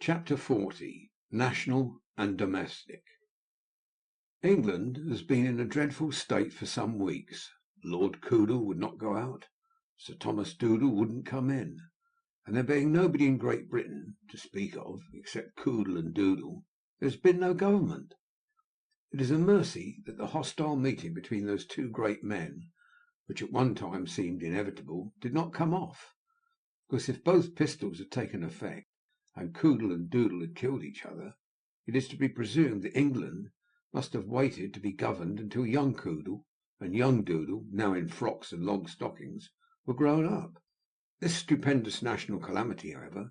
Chapter 40. National and Domestic. England has been in a dreadful state for some weeks. Lord Coodle would not go out, Sir Thomas Doodle wouldn't come in, and there being nobody in Great Britain to speak of except Coodle and Doodle, there has been no government. It is a mercy that the hostile meeting between those two great men, which at one time seemed inevitable, did not come off, because if both pistols had taken effect, and Coodle and Doodle had killed each other, it is to be presumed that England must have waited to be governed until young Coodle and young Doodle, now in frocks and long stockings, were grown up. This stupendous national calamity, however,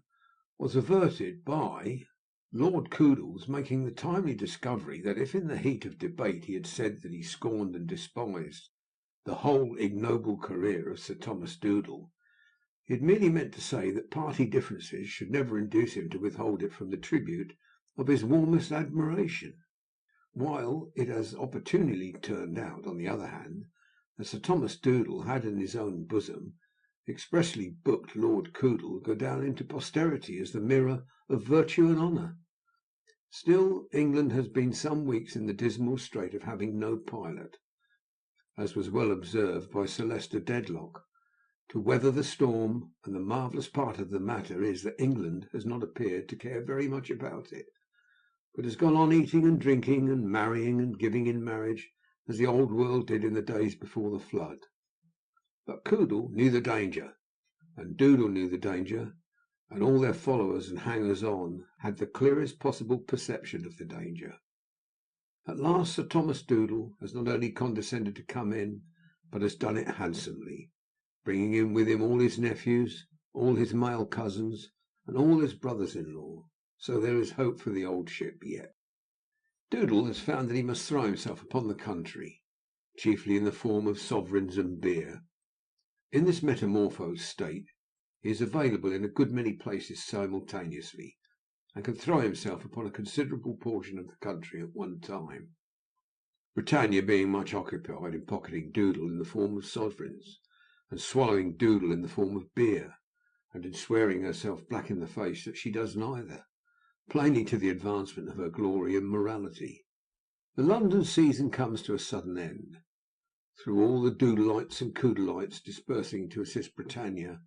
was averted by Lord Coodle's making the timely discovery that if in the heat of debate he had said that he scorned and despised the whole ignoble career of Sir Thomas Doodle, he had merely meant to say that party differences should never induce him to withhold it from the tribute of his warmest admiration, while it has opportunely turned out, on the other hand, that Sir Thomas Doodle had in his own bosom expressly booked Lord Coodle to go down into posterity as the mirror of virtue and honour. Still, England has been some weeks in the dismal strait of having no pilot, as was well observed by Sir Leicester Dedlock, to weather the storm, and the marvellous part of the matter is that England has not appeared to care very much about it, but has gone on eating and drinking and marrying and giving in marriage as the old world did in the days before the flood. But Coodle knew the danger, and Doodle knew the danger, and all their followers and hangers-on had the clearest possible perception of the danger. At last Sir Thomas Doodle has not only condescended to come in, but has done it handsomely, bringing in with him all his nephews, all his male cousins, and all his brothers-in-law, so there is hope for the old ship yet. Doodle has found that he must throw himself upon the country, chiefly in the form of sovereigns and beer. In this metamorphosed state he is available in a good many places simultaneously, and can throw himself upon a considerable portion of the country at one time, Britannia being much occupied in pocketing Doodle in the form of sovereigns, and swallowing Doodle in the form of beer, and in swearing herself black in the face that she does neither, plainly to the advancement of her glory and morality. The London season comes to a sudden end, through all the Doodleites and Coodleites dispersing to assist Britannia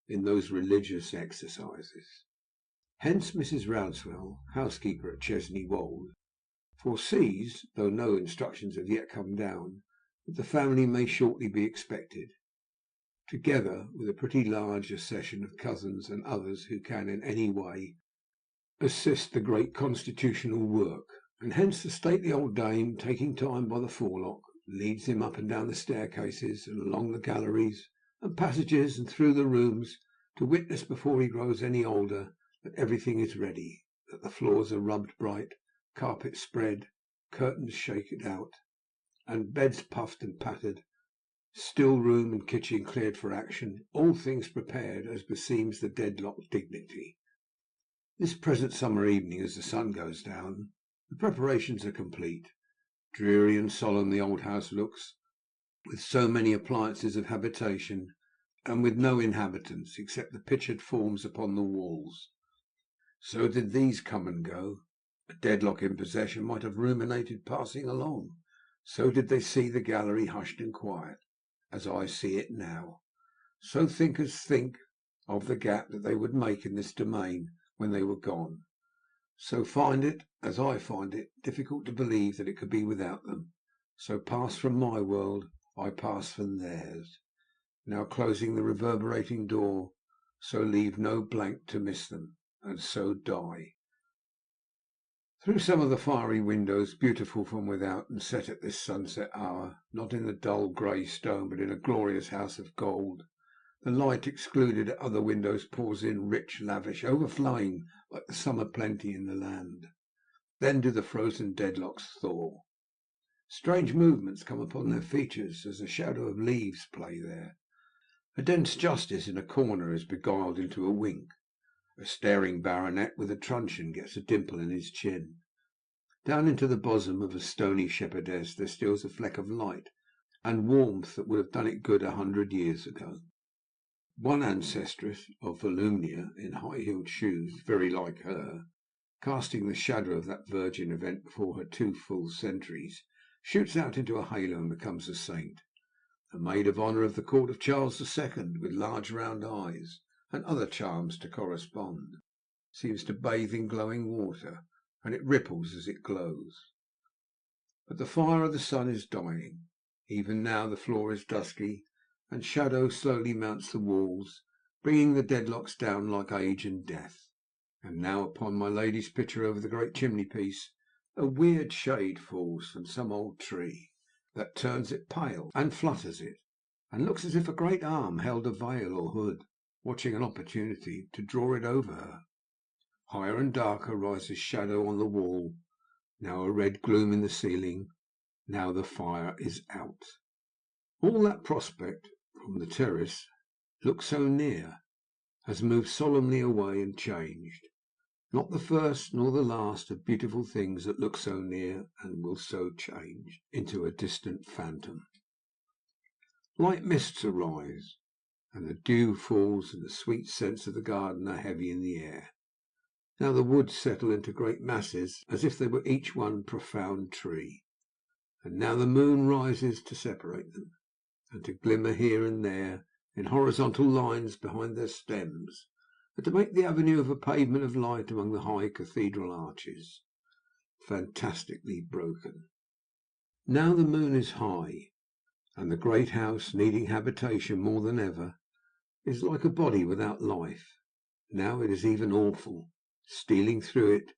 in those religious exercises. Hence Mrs. Rouncewell, housekeeper at Chesney Wold, foresees, though no instructions have yet come down, that the family may shortly be expected, together with a pretty large accession of cousins and others who can in any way assist the great constitutional work, and hence the stately old dame, taking time by the forelock, leads him up and down the staircases and along the galleries and passages and through the rooms, to witness before he grows any older that everything is ready, that the floors are rubbed bright, carpets spread, curtains shaken out, and beds puffed and pattered, still room and kitchen cleared for action, all things prepared as beseems the Dedlock dignity. This present summer evening, as the sun goes down, the preparations are complete. Dreary and solemn the old house looks, with so many appliances of habitation, and with no inhabitants except the pictured forms upon the walls. So did these come and go. A Dedlock in possession might have ruminated passing along. So did they see the gallery hushed and quiet, as I see it now. So thinkers think of the gap that they would make in this domain when they were gone. So find it, as I find it, difficult to believe that it could be without them. So pass from my world, I pass from theirs. Now closing the reverberating door, so leave no blank to miss them, and so die. Through some of the fiery windows, beautiful from without, and set at this sunset hour, not in the dull grey stone, but in a glorious house of gold, the light excluded at other windows pours in rich, lavish, overflowing like the summer plenty in the land. Then do the frozen Dedlocks thaw. Strange movements come upon their features as a shadow of leaves play there. A dense justice in a corner is beguiled into a wink. A staring baronet with a truncheon gets a dimple in his chin. Down into the bosom of a stony shepherdess there steals a fleck of light and warmth that would have done it good 100 years ago. One ancestress of Volumnia, in high-heeled shoes, very like her, casting the shadow of that virgin event before her 2 full centuries, shoots out into a halo and becomes a saint. A maid of honour of the court of Charles II, with large round eyes, and other charms to correspond, seems to bathe in glowing water, and it ripples as it glows. But the fire of the sun is dying. Even now the floor is dusky, and shadow slowly mounts the walls, bringing the deadlocks down like age and death. And now upon my lady's picture over the great chimney-piece a weird shade falls from some old tree, that turns it pale and flutters it, and looks as if a great arm held a veil or hood, watching an opportunity to draw it over her. Higher and darker rises shadow on the wall, now a red gloom in the ceiling, now the fire is out. All that prospect from the terrace, looked so near, has moved solemnly away and changed. Not the first nor the last of beautiful things that look so near and will so change into a distant phantom. Light mists arise, and the dew falls, and the sweet scents of the garden are heavy in the air. Now the woods settle into great masses, as if they were each one profound tree, and now the moon rises to separate them, and to glimmer here and there in horizontal lines behind their stems, and to make the avenue of a pavement of light among the high cathedral arches, fantastically broken. Now the moon is high, and the great house, needing habitation more than ever, is like a body without life. Now it is even awful, stealing through it,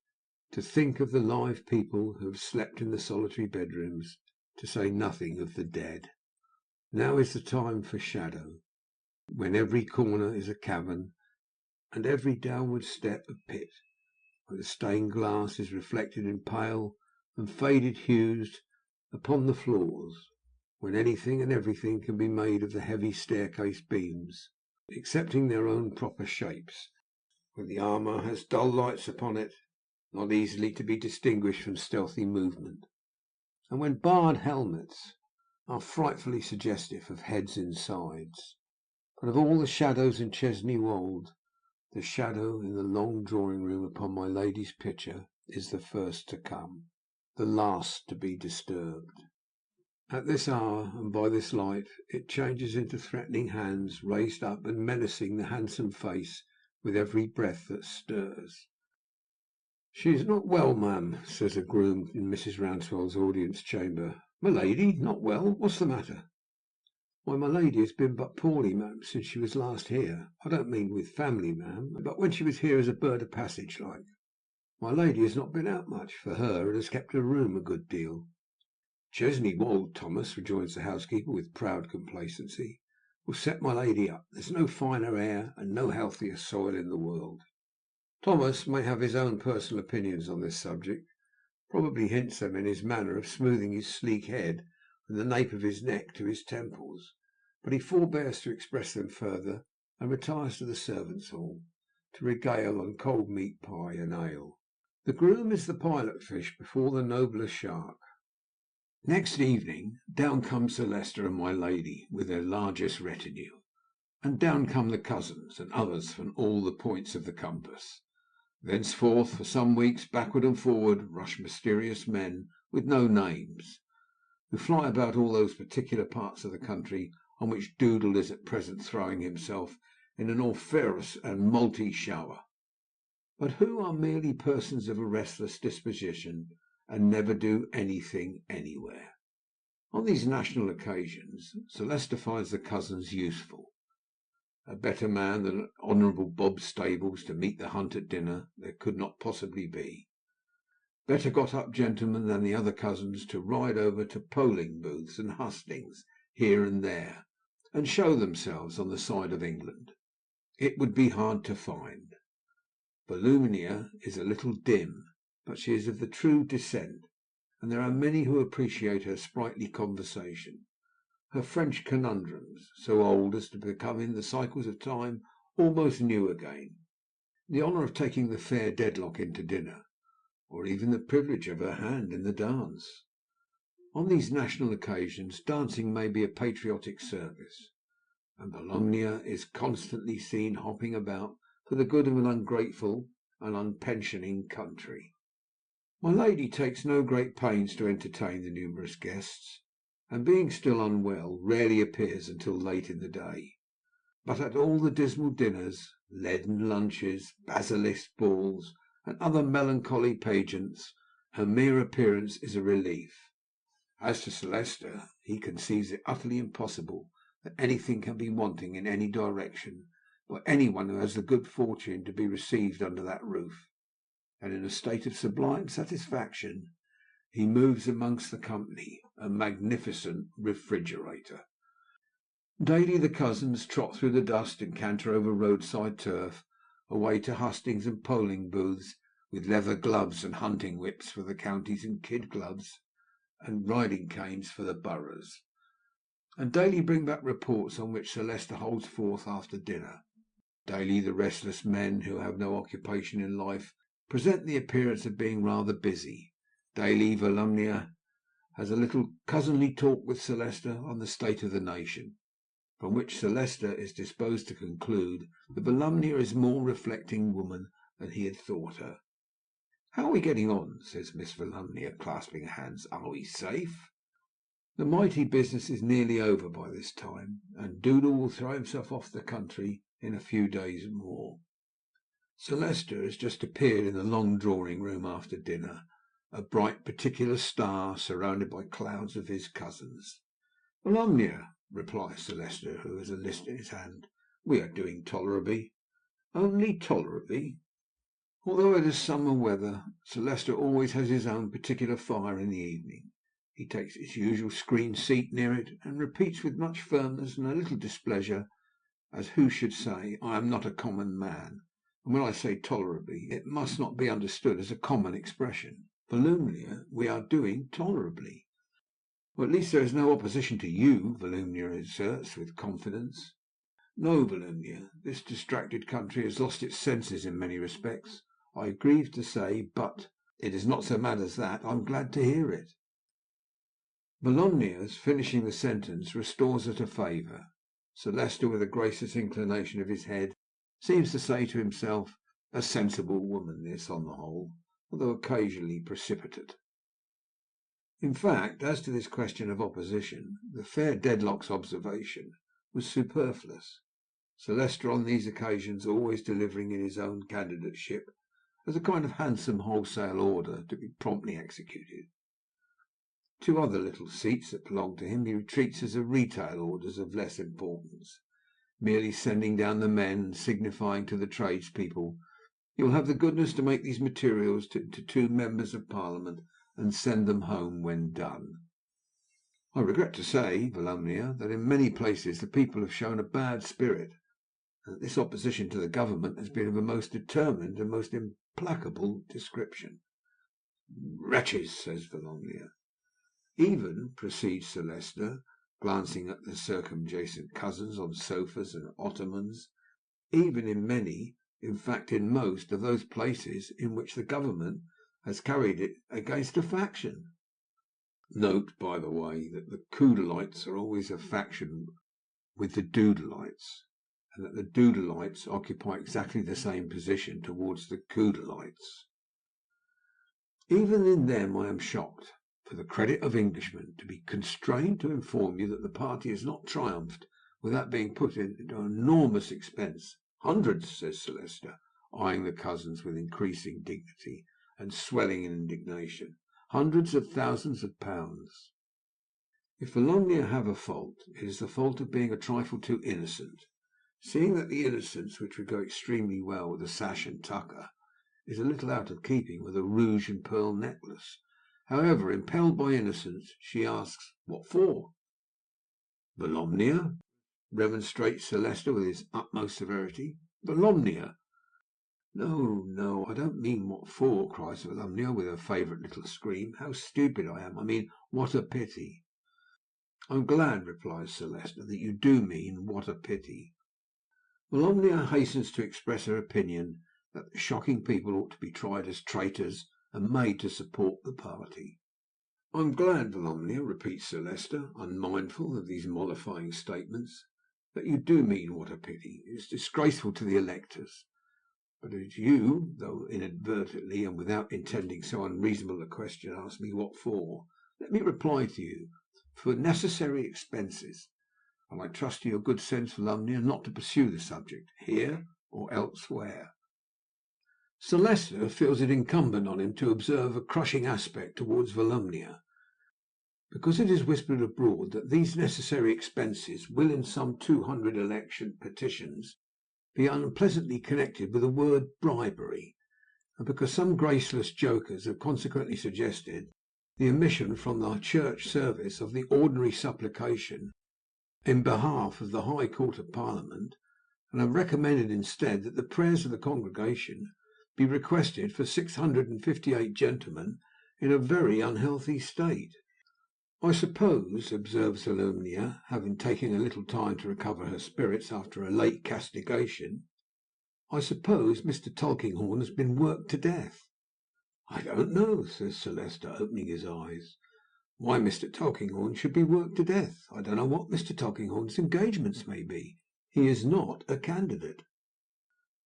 to think of the live people who have slept in the solitary bedrooms, to say nothing of the dead. Now is the time for shadow, when every corner is a cavern, and every downward step a pit, where the stained glass is reflected in pale and faded hues upon the floors, when anything and everything can be made of the heavy staircase beams, excepting their own proper shapes, when the armour has dull lights upon it, not easily to be distinguished from stealthy movement, and when barred helmets are frightfully suggestive of heads in sides. But of all the shadows in Chesney Wold, the shadow in the long drawing-room upon my lady's picture is the first to come, the last to be disturbed. At this hour, and by this light, it changes into threatening hands raised up and menacing the handsome face with every breath that stirs. "She is not well, ma'am," says a groom in Mrs. Rouncewell's audience chamber. "My lady not well? What's the matter?" "Why, my lady has been but poorly, ma'am, since she was last here. I don't mean with family, ma'am, but when she was here as a bird of passage like. My lady has not been out much, for her, and has kept her room a good deal." "Chesney Wold, Thomas," rejoins the housekeeper with proud complacency, "will set my lady up. There's no finer air and no healthier soil in the world." Thomas may have his own personal opinions on this subject, probably hints them in his manner of smoothing his sleek head from the nape of his neck to his temples, but he forbears to express them further, and retires to the servants' hall to regale on cold meat pie and ale. The groom is the pilot fish before the nobler shark. Next evening down come Sir Leicester and my lady with their largest retinue, and down come the cousins and others from all the points of the compass. Thenceforth, for some weeks, backward and forward rush mysterious men with no names, who fly about all those particular parts of the country on which Doodle is at present throwing himself in an auriferous and multy shower, but who are merely persons of a restless disposition, and never do anything anywhere. On these national occasions Sir Leicester finds the cousins useful. A better man than Honourable Bob Stables to meet the hunt at dinner there could not possibly be. Better got up gentlemen than the other cousins to ride over to polling booths and hustings here and there, and show themselves on the side of England, it would be hard to find. Volumnia is a little dim, but she is of the true descent, and there are many who appreciate her sprightly conversation, her French conundrums, so old as to become in the cycles of time almost new again, the honour of taking the fair Dedlock into dinner, or even the privilege of her hand in the dance. On these national occasions dancing may be a patriotic service, and Volumnia is constantly seen hopping about for the good of an ungrateful and unpensioning country. My lady takes no great pains to entertain the numerous guests, and being still unwell, rarely appears until late in the day. But at all the dismal dinners, leaden lunches, basilisk balls, and other melancholy pageants, her mere appearance is a relief. As to Sir Leicester, he conceives it utterly impossible that anything can be wanting in any direction by any one who has the good fortune to be received under that roof, and in a state of sublime satisfaction he moves amongst the company, a magnificent refrigerator. Daily the cousins trot through the dust and canter over roadside turf, away to hustings and polling booths, with leather gloves and hunting whips for the counties and kid gloves and riding canes for the boroughs, and daily bring back reports on which Sir Leicester holds forth after dinner. Daily the restless men who have no occupation in life present the appearance of being rather busy. Daily Volumnia has a little cousinly talk with Sir Leicester on the state of the nation, from which Sir Leicester is disposed to conclude that Volumnia is more reflecting woman than he had thought her. "How are we getting on?" says Miss Volumnia, clasping her hands. "Are we safe?" The mighty business is nearly over by this time, and Doodle will throw himself off the country in a few days more. Sir Leicester has just appeared in the long drawing-room after dinner, a bright particular star surrounded by clouds of his cousins. "Volumnia," replies Sir Leicester, who has a list in his hand, "we are doing tolerably." "Only tolerably?" Although it is summer weather, Sir Leicester always has his own particular fire in the evening. He takes his usual screened seat near it, and repeats with much firmness and a little displeasure, as who should say, "I am not a common man, and when I say tolerably, it must not be understood as a common expression. Volumnia, we are doing tolerably." "Well, at least there is no opposition to you," Volumnia asserts with confidence. "No, Volumnia, this distracted country has lost its senses in many respects, I grieve to say, but it is not so mad as that. I am glad to hear it." Volumnia's finishing the sentence restores her to favour. Sir Leicester, with a gracious inclination of his head, seems to say to himself, "A sensible woman this, on the whole, although occasionally precipitate." In fact, as to this question of opposition, the fair Dedlock's observation was superfluous, Sir Leicester on these occasions always delivering in his own candidateship as a kind of handsome wholesale order to be promptly executed. Two other little seats that belong to him he retreats as retail orders of less importance, merely sending down the men and signifying to the tradespeople, "You will have the goodness to make these materials to 2 members of Parliament and send them home when done." "I regret to say, Volumnia, that in many places the people have shown a bad spirit, and that this opposition to the government has been of a most determined and most implacable description." "Wretches!" says Volumnia. "Even," proceeds Sir Leicester, glancing at the circumjacent cousins on sofas and ottomans, "even in many, in fact in most, of those places in which the government has carried it against a faction." Note, by the way, that the Coodleites are always a faction with the Doodleites, and that the Doodleites occupy exactly the same position towards the Coodleites. "Even in them I am shocked, for the credit of Englishmen, to be constrained to inform you that the party has not triumphed without being put into enormous expense. Hundreds," says Sir Leicester, eyeing the cousins with increasing dignity and swelling in indignation, "hundreds of thousands of pounds." If Volumnia have a fault, it is the fault of being a trifle too innocent, seeing that the innocence which would go extremely well with a sash and tucker is a little out of keeping with a rouge and pearl necklace. However, impelled by innocence, she asks, "What for?" "Volumnia," remonstrates Sir Leicester with his utmost severity. "Volumnia." "No, no, I don't mean what for," cries Volumnia with her favourite little scream. "How stupid I am! I mean, what a pity." "I'm glad," replies Sir Leicester, "that you do mean what a pity." Volumnia hastens to express her opinion that the shocking people ought to be tried as traitors and made to support the party. "I'm glad, Volumnia," repeats Sir Leicester, unmindful of these mollifying statements. That you do mean what a pity. It's disgraceful to the electors. But as you, though inadvertently and without intending so unreasonable a question, ask me what for, let me reply to you, for necessary expenses, and I trust to your good sense, Volumnia, not to pursue the subject here or elsewhere. Sir Leicester feels it incumbent on him to observe a crushing aspect towards Volumnia, because it is whispered abroad that these necessary expenses will in some 200 election petitions be unpleasantly connected with the word bribery, and because some graceless jokers have consequently suggested the omission from the church service of the ordinary supplication in behalf of the High Court of Parliament, and have recommended instead that the prayers of the congregation be requested for 658 gentlemen in a very unhealthy state. I suppose, observes Volumnia, having taken a little time to recover her spirits after a late castigation, I suppose Mr. Tulkinghorn has been worked to death. I don't know, says Sir Leicester, opening his eyes. Why Mr. Tulkinghorn should be worked to death? I don't know what Mr. Tulkinghorn's engagements may be. He is not a candidate.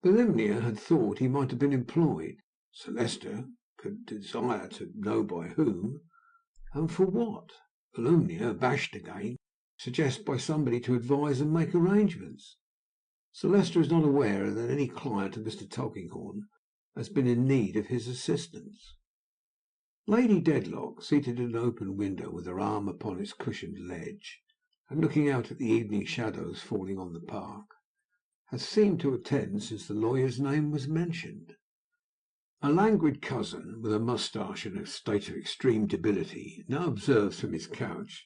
Volumnia had thought he might have been employed. Sir Leicester could desire to know by whom, and for what. Volumnia, abashed again, suggests by somebody to advise and make arrangements. Sir Leicester is not aware that any client of Mr. Tulkinghorn has been in need of his assistance. Lady Dedlock, seated at an open window with her arm upon its cushioned ledge, and looking out at the evening shadows falling on the park, has seemed to attend since the lawyer's name was mentioned. A languid cousin, with a moustache and a state of extreme debility, now observes from his couch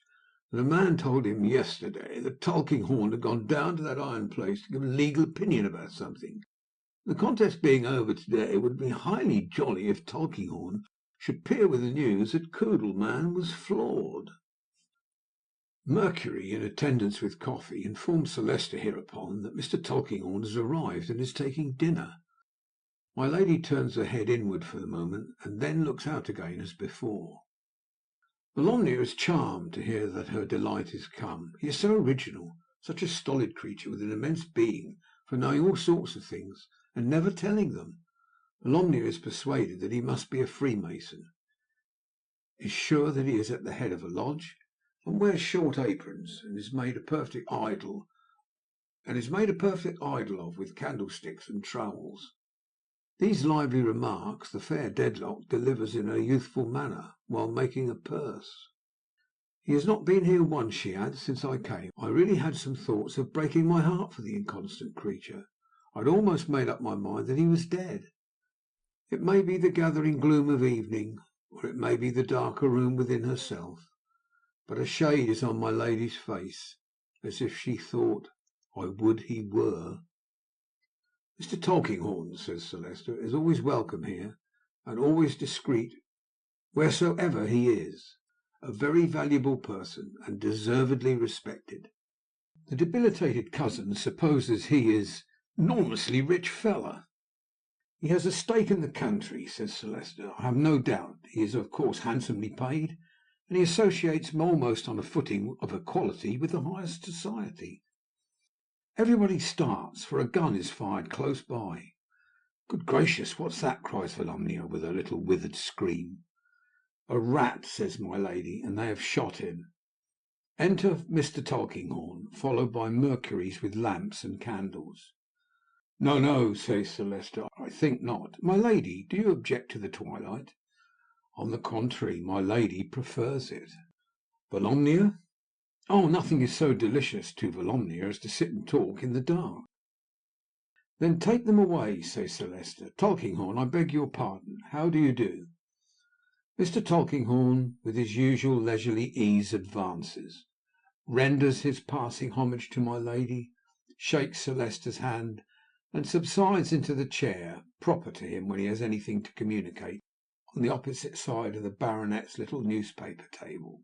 that a man told him yesterday that Tulkinghorn had gone down to that iron place to give a legal opinion about something. The contest being over today, it would be highly jolly if Tulkinghorn should appear with the news that Coodleman was floored. Mercury, in attendance with coffee, informs Sir Leicester hereupon that Mr. Tulkinghorn has arrived and is taking dinner. My lady turns her head inward for the moment, and then looks out again as before. Volumnia is charmed to hear that her delight is come. He is so original, such a stolid creature with an immense being for knowing all sorts of things and never telling them. Volumnia is persuaded that he must be a Freemason, is sure that he is at the head of a lodge, and wears short aprons, and is made a perfect idol of with candlesticks and trowels. These lively remarks the fair Dedlock delivers in her youthful manner, while making a purse. He has not been here once, she adds, since I came. I really had some thoughts of breaking my heart for the inconstant creature. I had almost made up my mind that he was dead. It may be the gathering gloom of evening, or it may be the darker room within herself, but a shade is on my lady's face, as if she thought, I would he were. Mr. Tulkinghorn, says Sir Leicester, is always welcome here, and always discreet wheresoever he is. A very valuable person, and deservedly respected. The debilitated cousin supposes he is enormously rich fella. He has a stake in the country, says Sir Leicester. I have no doubt he is of course handsomely paid, and he associates almost on a footing of equality with the highest society. Everybody starts, for a gun is fired close by. Good gracious, what's that? Cries Volumnia with a little withered scream. A rat, says my lady, and they have shot him. Enter Mr. Tulkinghorn, followed by Mercuries with lamps and candles. No, no, says Sir Leicester, I think not. My lady, do you object to the twilight? On the contrary, my lady prefers it. Volumnia? Oh, nothing is so delicious to Volumnia as to sit and talk in the dark. Then take them away, says Sir Leicester. Tulkinghorn, I beg your pardon. How do you do? Mr. Tulkinghorn, with his usual leisurely ease, advances, renders his passing homage to my lady, shakes Sir Leicester's hand, and subsides into the chair proper to him when he has anything to communicate, on the opposite side of the baronet's little newspaper table.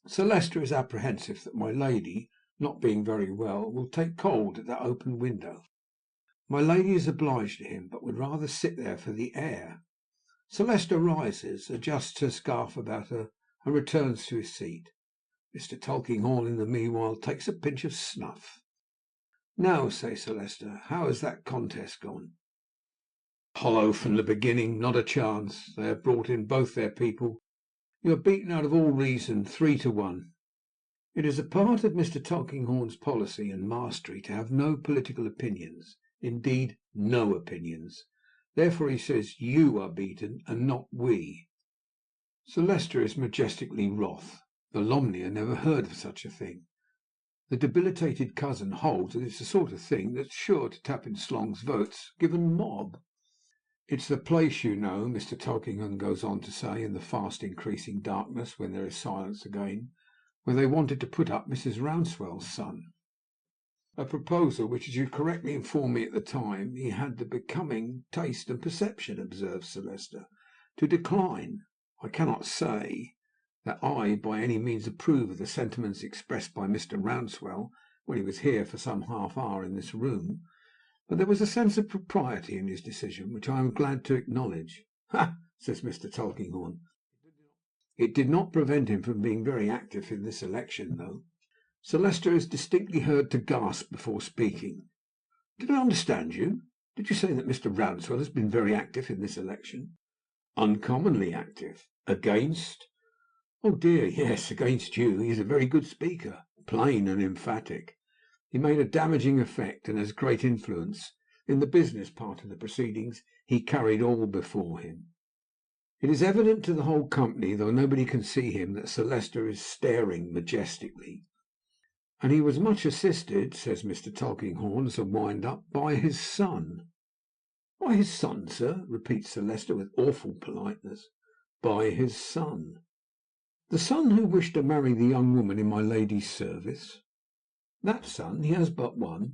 Sir Leicester is apprehensive that my lady, not being very well, will take cold at that open window. My lady is obliged to him, but would rather sit there for the air. Sir Leicester rises, adjusts her scarf about her, and returns to his seat. Mr. Tulkinghorn, in the meanwhile, takes a pinch of snuff. Now, say Sir Leicester, how has that contest gone? Hollow from the beginning, not a chance. They have brought in both their people. You are beaten out of all reason, 3-1. It is a part of Mr. Tulkinghorn's policy and mastery to have no political opinions, indeed no opinions. Therefore he says you are beaten, and not we. Sir Leicester is majestically wroth. Volumnia never heard of such a thing. The debilitated cousin holds that it's the sort of thing that's sure to tap in Slong's votes, given mob. It's the place, you know, Mr. Tulkinghorn goes on to say in the fast increasing darkness, when there is silence again, where they wanted to put up Mrs. Rouncewell's son. A proposal which, as you correctly informed me at the time, he had the becoming taste and perception, observed Sir Leicester, to decline. I cannot say that I by any means approve of the sentiments expressed by Mr. Rouncewell when he was here for some half hour in this room, but there was a sense of propriety in his decision which I am glad to acknowledge. Ha! Says Mr. Tulkinghorn. It did not prevent him from being very active in this election, though. Sir Leicester is distinctly heard to gasp before speaking. Did I understand you? Did you say that Mr. Rouncewell has been very active in this election? Uncommonly active. Against? Oh dear, yes, against you. He is a very good speaker, plain and emphatic. He made a damaging effect and has great influence. In the business part of the proceedings he carried all before him. It is evident to the whole company, though nobody can see him, that Sir Leicester is staring majestically. And he was much assisted, says Mr. Tulkinghorn as a wind-up, by his son. By his son, sir? Repeats Sir Leicester with awful politeness. By his son. The son who wished to marry the young woman in my lady's service? That son? He has but one.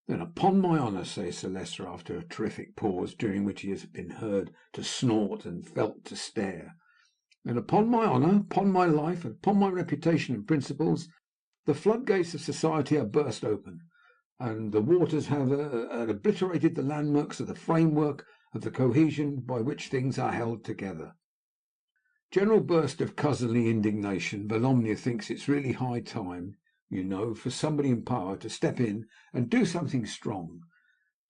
Then upon my honour, says Sir Leicester after a terrific pause, during which he has been heard to snort and felt to stare, then upon my honour, upon my life, and upon my reputation and principles, the floodgates of society are burst open, and the waters have obliterated the landmarks of the framework of the cohesion by which things are held together. General burst of cousinly indignation. Volumnia thinks it's really high time, you know, for somebody in power to step in and do something strong.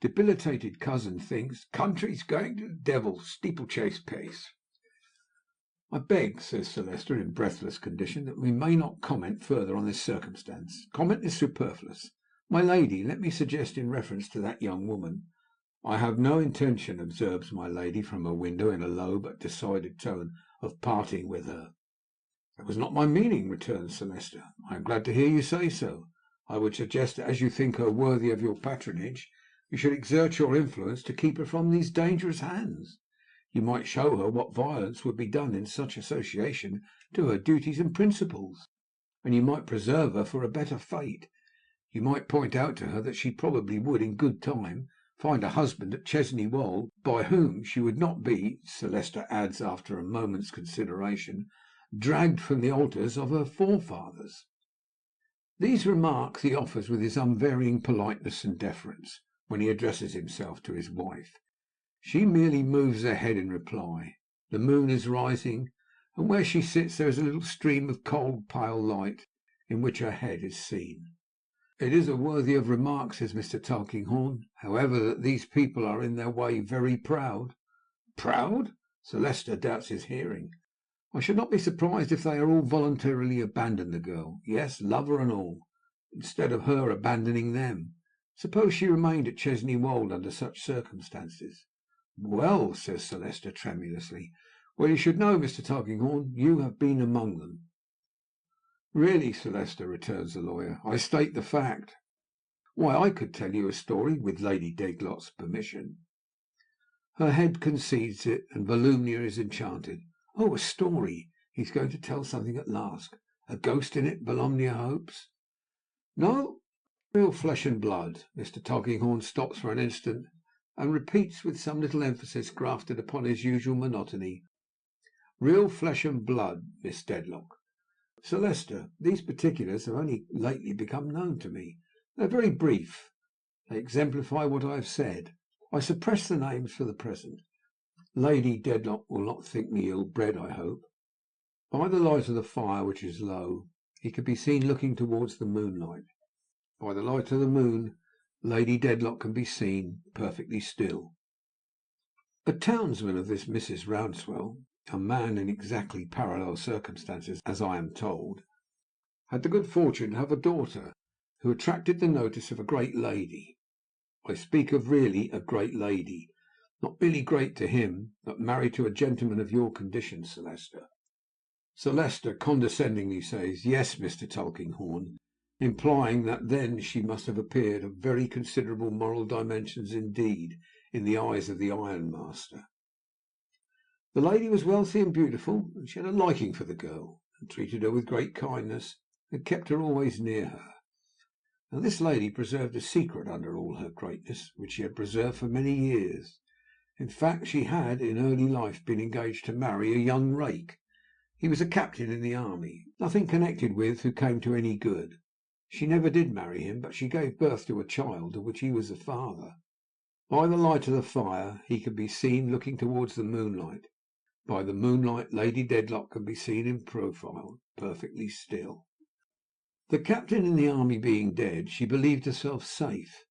Debilitated cousin thinks country's going to the devil, steeplechase pace. I beg, says Sir Leicester in breathless condition, that we may not comment further on this circumstance. Comment is superfluous. My lady, let me suggest in reference to that young woman. I have no intention, observes my lady from her window in a low but decided tone, of parting with her. That was not my meaning, returns Sir Leicester. I am glad to hear you say so. I would suggest that as you think her worthy of your patronage, you should exert your influence to keep her from these dangerous hands. You might show her what violence would be done in such association to her duties and principles, and you might preserve her for a better fate. You might point out to her that she probably would, in good time, find a husband at Chesney Wold, by whom she would not be, Sir Leicester adds after a moment's consideration, dragged from the altars of her forefathers. These remarks he offers with his unvarying politeness and deference when he addresses himself to his wife. She merely moves her head in reply. The moon is rising, and where she sits there is a little stream of cold pale light in which her head is seen. It is a worthy of remark, says Mr. Tulkinghorn, however, that these people are in their way very proud. Proud? Sir Leicester doubts his hearing. I should not be surprised if they are all voluntarily abandon the girl, yes, lover and all, instead of her abandoning them. Suppose she remained at Chesney Wold under such circumstances? Well, says Sir Leicester tremulously, well, you should know, Mr. Tulkinghorn, you have been among them. Really, Sir Leicester, returns the lawyer, I state the fact. Why, I could tell you a story, with Lady Dedlock's permission. Her head concedes it, and Volumnia is enchanted. Oh, a story! He's going to tell something at last. A ghost in it, Volumnia hopes? No, real flesh and blood. Mr. Tulkinghorn stops for an instant, and repeats with some little emphasis grafted upon his usual monotony. Real flesh and blood, Miss Dedlock. Sir Leicester, these particulars have only lately become known to me. They are very brief. They exemplify what I have said. I suppress the names for the present. Lady Dedlock will not think me ill-bred, I hope. By the light of the fire, which is low, he could be seen looking towards the moonlight. By the light of the moon, Lady Dedlock can be seen perfectly still. A townsman of this Mrs. Rouncewell, a man in exactly parallel circumstances, as I am told, had the good fortune to have a daughter who attracted the notice of a great lady. I speak of really a great lady, not merely great to him, but married to a gentleman of your condition, Sir Leicester. Sir Leicester condescendingly says, "Yes, Mr. Tulkinghorn," implying that then she must have appeared of very considerable moral dimensions indeed in the eyes of the ironmaster. The lady was wealthy and beautiful, and she had a liking for the girl, and treated her with great kindness, and kept her always near her. Now this lady preserved a secret under all her greatness, which she had preserved for many years. In fact, she had in early life been engaged to marry a young rake. He was a captain in the army, nothing connected with who came to any good. She never did marry him, but she gave birth to a child of which he was the father. By the light of the fire he could be seen looking towards the moonlight. By the moonlight Lady Dedlock can be seen in profile, perfectly still. The captain in the army being dead, she believed herself safe,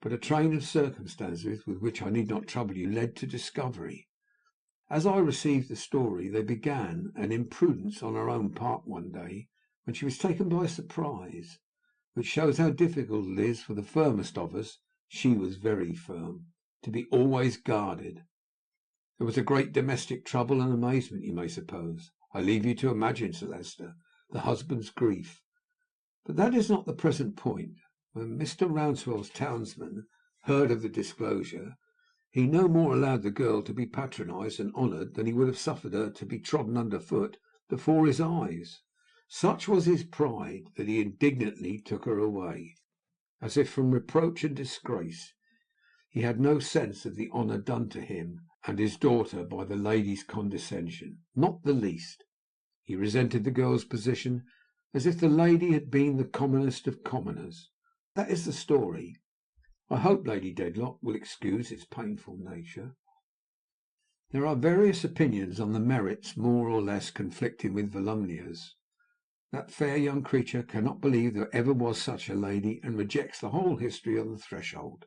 but a train of circumstances, with which I need not trouble you, led to discovery. As I received the story, they began an imprudence on her own part one day, when she was taken by surprise, which shows how difficult it is for the firmest of us (she was very firm) to be always guarded. There was a great domestic trouble and amazement, you may suppose. I leave you to imagine, Sir Leicester, the husband's grief. But that is not the present point. When Mr. Rouncewell's townsman heard of the disclosure, he no more allowed the girl to be patronized and honored than he would have suffered her to be trodden under foot before his eyes. Such was his pride that he indignantly took her away, as if from reproach and disgrace. He had no sense of the honor done to him and his daughter by the lady's condescension, not the least. He resented the girl's position as if the lady had been the commonest of commoners. That is the story. I hope Lady Dedlock will excuse its painful nature. There are various opinions on the merits more or less conflicting with Volumnia's. That fair young creature cannot believe there ever was such a lady, and rejects the whole history on the threshold.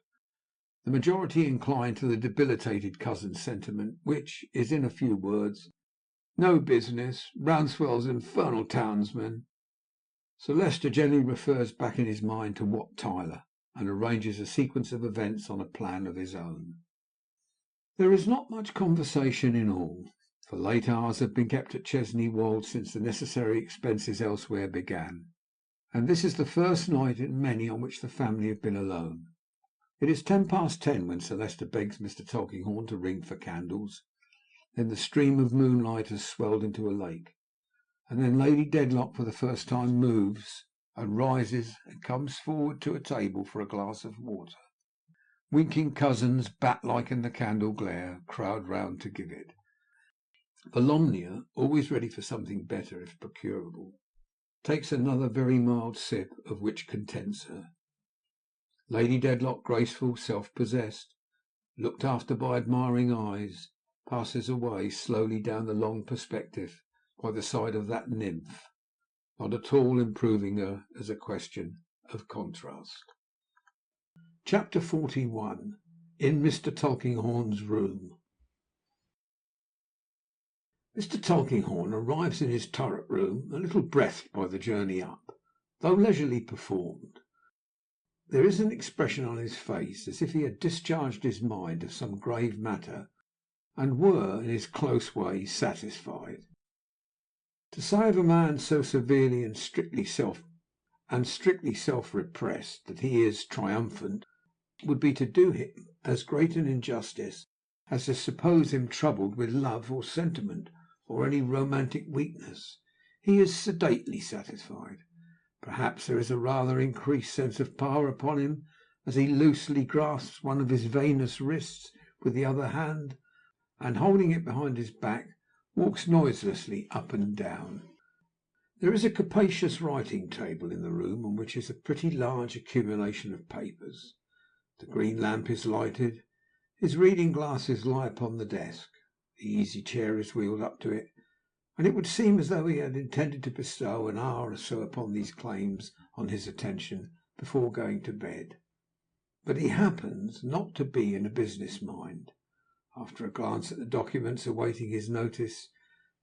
The majority incline to the debilitated cousin sentiment, which is, in a few words, no business, Rouncewell's infernal townsman. Sir Leicester generally refers back in his mind to Wat Tyler, and arranges a sequence of events on a plan of his own. There is not much conversation in all, for late hours have been kept at Chesney Wold since the necessary expenses elsewhere began, and this is the first night in many on which the family have been alone. It is 10 past 10 when Sir Leicester begs Mr. Tulkinghorn to ring for candles. Then the stream of moonlight has swelled into a lake, and then Lady Dedlock for the first time moves and rises and comes forward to a table for a glass of water. Winking cousins, bat-like in the candle glare, crowd round to give it. Volumnia, always ready for something better if procurable, takes another very mild sip, of which contents her. Lady Dedlock, graceful, self-possessed, looked after by admiring eyes, passes away slowly down the long perspective by the side of that nymph, not at all improving her as a question of contrast. Chapter 41. In Mr. Tulkinghorn's Room. Mr. Tulkinghorn arrives in his turret room a little breathed by the journey up, though leisurely performed. There is an expression on his face as if he had discharged his mind of some grave matter, and were, in his close way, satisfied. To say of a man so severely and strictly self-repressed that he is triumphant would be to do him as great an injustice as to suppose him troubled with love or sentiment or any romantic weakness. He is sedately satisfied. Perhaps there is a rather increased sense of power upon him as he loosely grasps one of his veinous wrists with the other hand, and holding it behind his back, walks noiselessly up and down. There is a capacious writing table in the room, on which is a pretty large accumulation of papers. The green lamp is lighted. His reading glasses lie upon the desk. The easy chair is wheeled up to it, and it would seem as though he had intended to bestow an hour or so upon these claims on his attention before going to bed. but he happens not to be in a business mind. After a glance at the documents awaiting his notice,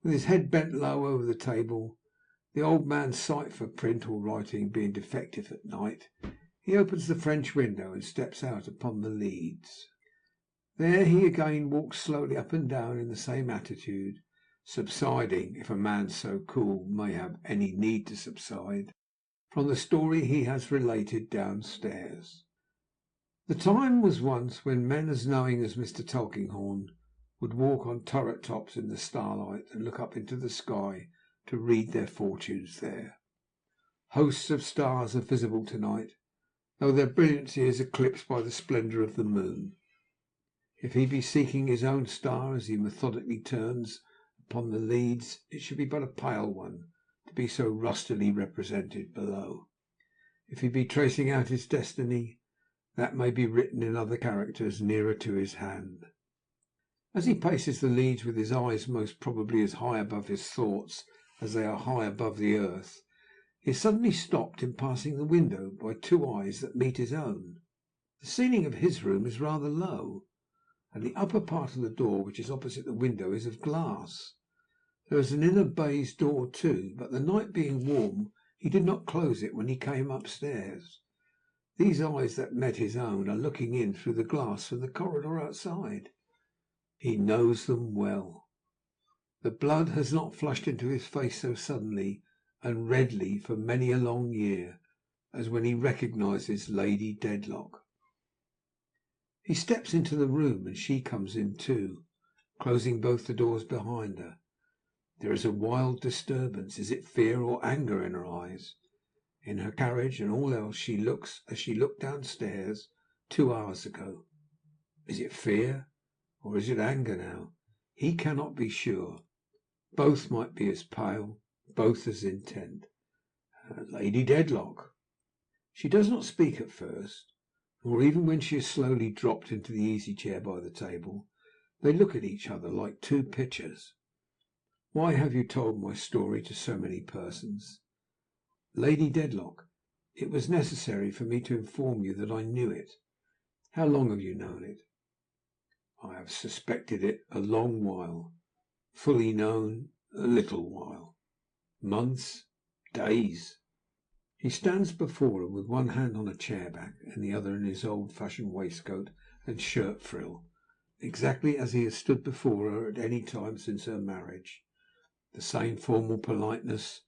with his head bent low over the table, the old man's sight for print or writing being defective at night, he opens the French window and steps out upon the leads. There he again walks slowly up and down in the same attitude, subsiding, if a man so cool may have any need to subside, from the story he has related downstairs. The time was once when men as knowing as Mr. Tulkinghorn would walk on turret tops in the starlight and look up into the sky to read their fortunes there. Hosts of stars are visible tonight, though their brilliancy is eclipsed by the splendour of the moon. If he be seeking his own star as he methodically turns upon the leads, it should be but a pale one, to be so rustily represented below. If he be tracing out his destiny, that may be written in other characters nearer to his hand. As he paces the leads with his eyes most probably as high above his thoughts as they are high above the earth, he is suddenly stopped in passing the window by two eyes that meet his own. The ceiling of his room is rather low, and the upper part of the door, which is opposite the window, is of glass. There is an inner baize door too, but the night being warm, he did not close it when he came upstairs. These eyes that met his own are looking in through the glass from the corridor outside. He knows them well. The blood has not flushed into his face so suddenly and redly for many a long year as when he recognises Lady Dedlock. He steps into the room, and she comes in too, closing both the doors behind her. There is a wild disturbance. Is it fear or anger in her eyes? In her carriage and all else she looks as she looked downstairs 2 hours ago. Is it fear or is it anger now? He cannot be sure. Both might be as pale, both as intent. Lady Dedlock. She does not speak at first, nor even when she has slowly dropped into the easy chair by the table. They look at each other like two pictures. Why have you told my story to so many persons? Lady Dedlock, it was necessary for me to inform you that I knew it. How long have you known it? I have suspected it a long while. Fully known, a little while. Months, days. He stands before her with one hand on a chair back and the other in his old-fashioned waistcoat and shirt frill, exactly as he has stood before her at any time since her marriage. The same formal politeness,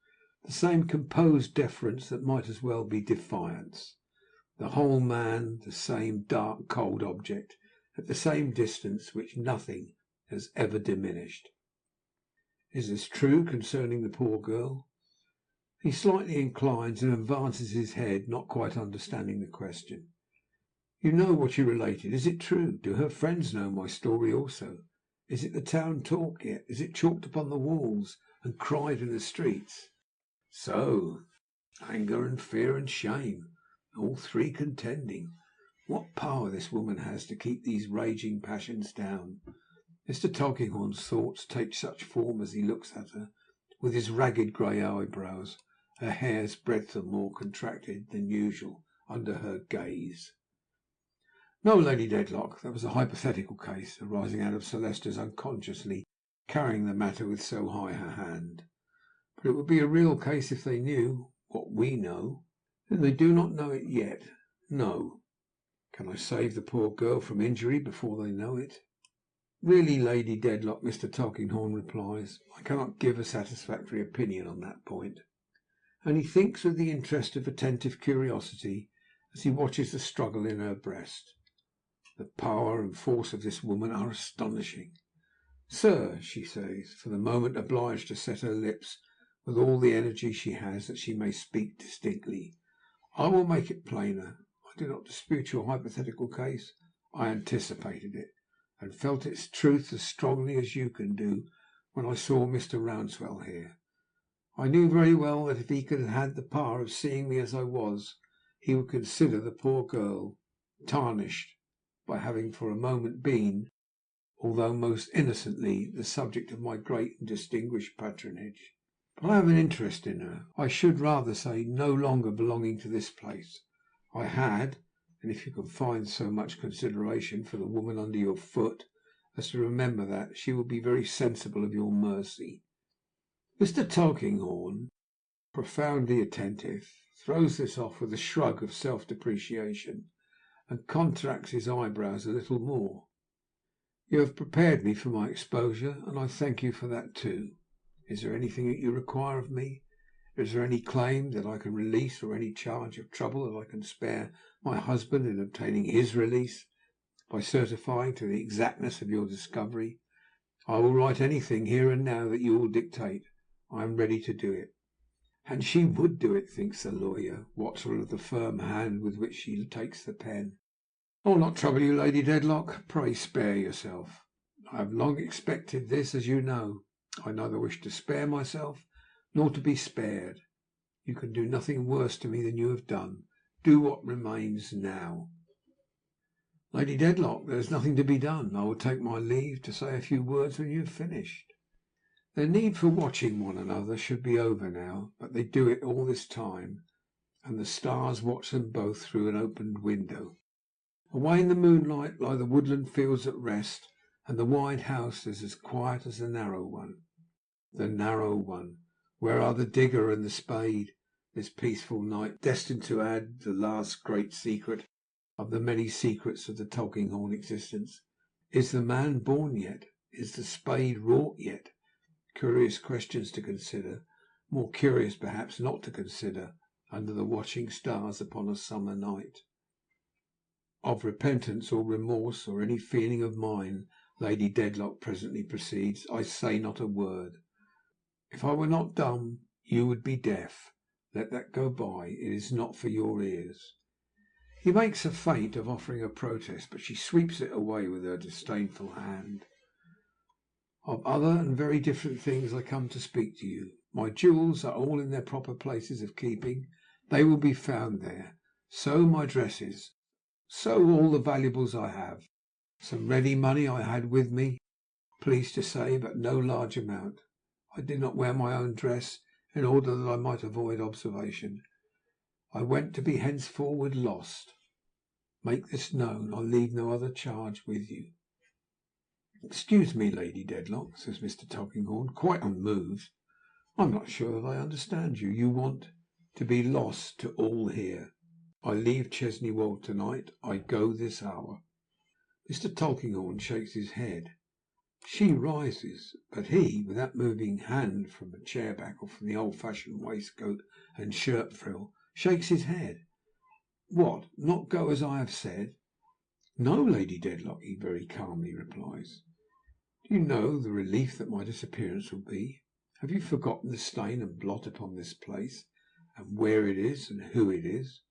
the same composed deference that might as well be defiance. The whole man, the same dark, cold object, at the same distance, which nothing has ever diminished. Is this true concerning the poor girl? He slightly inclines and advances his head, not quite understanding the question. You know what you related. Is it true? Do her friends know my story also? Is it the town talk yet? Is it chalked upon the walls and cried in the streets? So, anger and fear and shame, all three contending. What power this woman has to keep these raging passions down! Mr. Tulkinghorn's thoughts take such form as he looks at her, with his ragged grey eyebrows, her hair's breadth more contracted than usual under her gaze. No, Lady Dedlock, that was a hypothetical case arising out of Sir Leicester's unconsciously carrying the matter with so high a hand. But it would be a real case if they knew what we know. Then they do not know it yet. No. Can I save the poor girl from injury before they know it? Really, Lady Dedlock, Mr. Tulkinghorn replies, I cannot give a satisfactory opinion on that point. And he thinks with the interest of attentive curiosity as he watches the struggle in her breast. The power and force of this woman are astonishing. Sir, she says, for the moment obliged to set her lips with all the energy she has that she may speak distinctly, I will make it plainer. I do not dispute your hypothetical case. I anticipated it, and felt its truth as strongly as you can do when I saw Mr. Rouncewell here. I knew very well that if he could have had the power of seeing me as I was, he would consider the poor girl tarnished by having for a moment been, although most innocently, the subject of my great and distinguished patronage. But I have an interest in her. I should rather say no longer belonging to this place. I had, and if you can find so much consideration for the woman under your foot as to remember that, she will be very sensible of your mercy." Mr. Tulkinghorn, profoundly attentive, throws this off with a shrug of self-depreciation, and contracts his eyebrows a little more. "You have prepared me for my exposure, and I thank you for that too. Is there anything that you require of me? Is there any claim that I can release, or any charge of trouble that I can spare my husband in obtaining his release, by certifying to the exactness of your discovery? I will write anything here and now that you will dictate. I am ready to do it." And she would do it, thinks the lawyer, watchful of the firm hand with which she takes the pen. "I will not trouble you, Lady Dedlock. Pray spare yourself. I have long expected this, as you know. I neither wish to spare myself nor to be spared. You can do nothing worse to me than you have done. Do what remains now." "Lady Dedlock, there is nothing to be done. I will take my leave, to say a few words when you have finished." Their need for watching one another should be over now, but they do it all this time, and the stars watch them both through an opened window. Away in the moonlight lie the woodland fields at rest, and the wide house is as quiet as the narrow one. The narrow one! Where are the digger and the spade? This peaceful night, destined to add the last great secret of the many secrets of the Tulkinghorn existence. Is the man born yet? Is the spade wrought yet? Curious questions to consider, more curious perhaps not to consider, under the watching stars upon a summer night. Of repentance or remorse or any feeling of mine, Lady Dedlock presently proceeds, I say not a word. If I were not dumb, you would be deaf. Let that go by. It is not for your ears. He makes a feint of offering a protest, but she sweeps it away with her disdainful hand. "Of other and very different things I come to speak to you. My jewels are all in their proper places of keeping. They will be found there. So my dresses. So all the valuables I have. Some ready money I had with me, pleased to say, but no large amount. I did not wear my own dress, in order that I might avoid observation. I went to be henceforward lost. Make this known. I leave no other charge with you." "Excuse me, Lady Dedlock," says Mr. Tulkinghorn, quite unmoved. "I am not sure that I understand you. You want to be lost to all here. I leave Chesney Wold to-night. I go this hour." Mr. Tulkinghorn shakes his head. She rises, but he, without moving hand from a chair back or from the old-fashioned waistcoat and shirt frill, shakes his head. "What, not go as I have said?" "No, Lady Dedlock," he very calmly replies. "Do you know the relief that my disappearance will be? Have you forgotten the stain and blot upon this place, and where it is, and who it is?"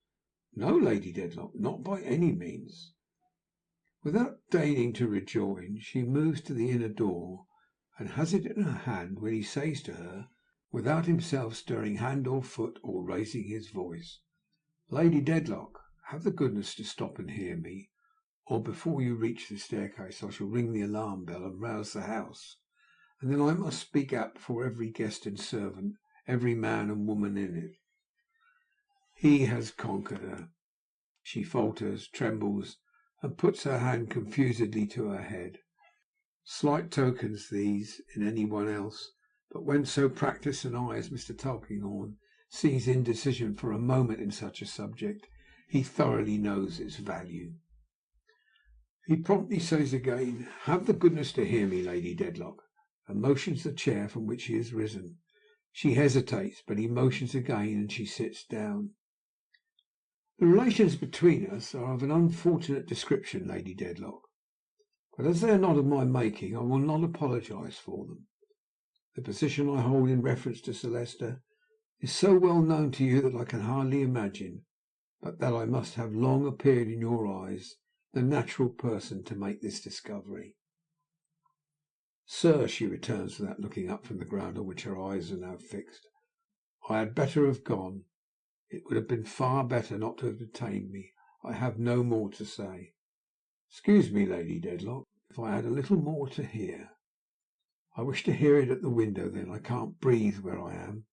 "No, Lady Dedlock, not by any means." Without deigning to rejoin, she moves to the inner door, and has it in her hand when he says to her, without himself stirring hand or foot or raising his voice, "Lady Dedlock, have the goodness to stop and hear me, or before you reach the staircase I shall ring the alarm bell and rouse the house, and then I must speak out before every guest and servant, every man and woman in it." He has conquered her. She falters, trembles, and puts her hand confusedly to her head. Slight tokens these in any one else, but when so practised an eye as Mr. Tulkinghorn sees indecision for a moment in such a subject, he thoroughly knows its value. He promptly says again, "Have the goodness to hear me, Lady Dedlock," and motions the chair from which he has risen. She hesitates, but he motions again, and she sits down. "The relations between us are of an unfortunate description, Lady Dedlock, but as they are not of my making, I will not apologize for them. The position I hold in reference to Celeste is so well known to you that I can hardly imagine but that I must have long appeared in your eyes the natural person to make this discovery." "Sir," she returns, without looking up from the ground on which her eyes are now fixed, "I had better have gone. It would have been far better not to have detained me. I have no more to say." "Excuse me, Lady Dedlock, if I had a little more to hear." "I wish to hear it at the window, then. I can't breathe where I am."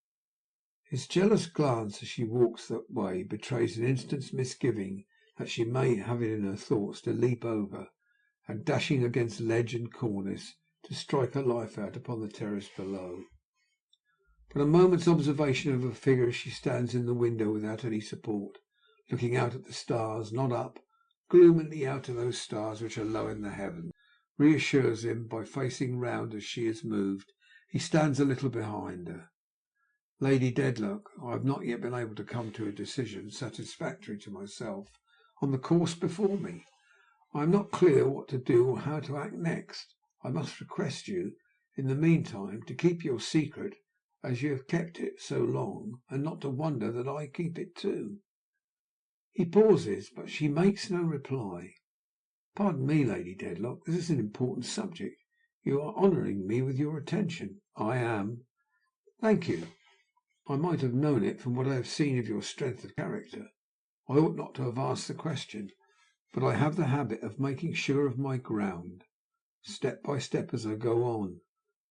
His jealous glance as she walks that way betrays an instant's misgiving that she may have it in her thoughts to leap over, and dashing against ledge and cornice, to strike her life out upon the terrace below. But a moment's observation of her figure as she stands in the window without any support, looking out at the stars, not up, gloomily out to those stars which are low in the heavens, reassures him. By facing round as she has moved, he stands a little behind her. Lady Dedlock, I have not yet been able to come to a decision satisfactory to myself on the course before me. I am not clear what to do or how to act next. I must request you, in the meantime, to keep your secret as you have kept it so long, and not to wonder that I keep it too." He pauses, but she makes no reply. "Pardon me, Lady Dedlock, this is an important subject. You are honouring me with your attention." "I am." "Thank you. I might have known it from what I have seen of your strength of character. I ought not to have asked the question, but I have the habit of making sure of my ground, step by step, as I go on.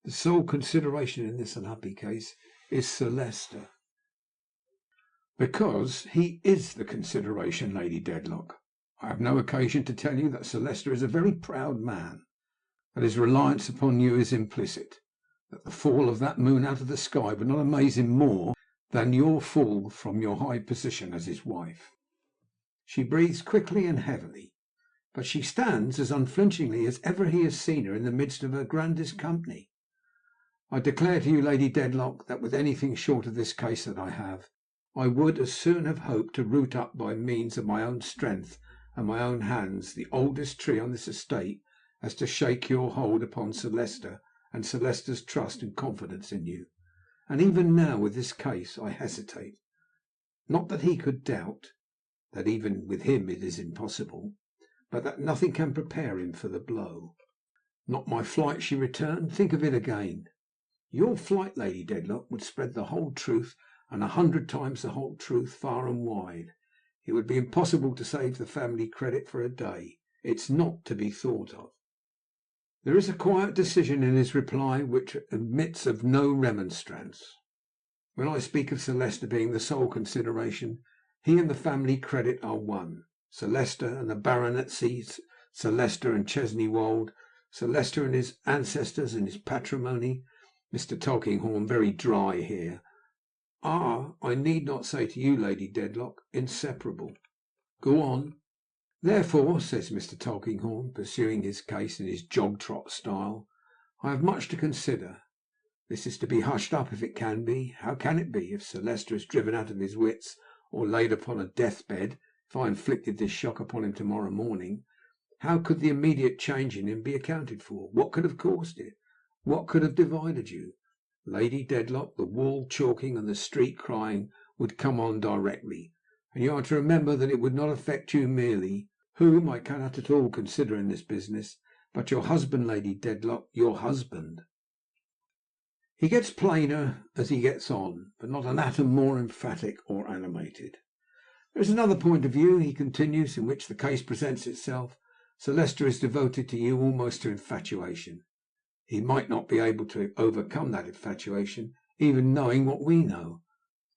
The sole consideration in this unhappy case is Sir Leicester." "Because he is the consideration, Lady Dedlock. I have no occasion to tell you that Sir Leicester is a very proud man, that his reliance upon you is implicit, that the fall of that moon out of the sky would not amaze him more than your fall from your high position as his wife." She breathes quickly and heavily, but she stands as unflinchingly as ever he has seen her in the midst of her grandest company. "I declare to you, Lady Dedlock, that with anything short of this case that I have, I would as soon have hoped to root up by means of my own strength and my own hands the oldest tree on this estate as to shake your hold upon Sir Leicester and Sir Leicester's trust and confidence in you. And even now, with this case, I hesitate. Not that he could doubt, that even with him it is impossible, but that nothing can prepare him for the blow." "Not my flight," she returned. "Think of it again." "Your flight, Lady Dedlock, would spread the whole truth, and 100 times the whole truth, far and wide. It would be impossible to save the family credit for a day. It's not to be thought of." There is a quiet decision in his reply which admits of no remonstrance. "When I speak of Sir Leicester being the sole consideration, he and the family credit are one. Sir Leicester and the baronetcy, Sir Leicester and Chesney Wold, Sir Leicester and his ancestors and his patrimony," Mr. Tulkinghorn very dry here, "are, I need not say to you, Lady Dedlock, inseparable." "Go on." "Therefore," says Mr. Tulkinghorn, pursuing his case in his jog trot style, "I have much to consider. This is to be hushed up if it can be. How can it be, if Sir Leicester is driven out of his wits or laid upon a death bed? If I inflicted this shock upon him tomorrow morning, how could the immediate change in him be accounted for? What could have caused it? What could have divided you? Lady Dedlock, the wall chalking and the street crying would come on directly, and you are to remember that it would not affect you merely, whom I cannot at all consider in this business, but your husband, Lady Dedlock, your husband." He gets plainer as he gets on, but not an atom more emphatic or animated. "There is another point of view," he continues, "in which the case presents itself. Sir Leicester is devoted to you almost to infatuation. He might not be able to overcome that infatuation, even knowing what we know.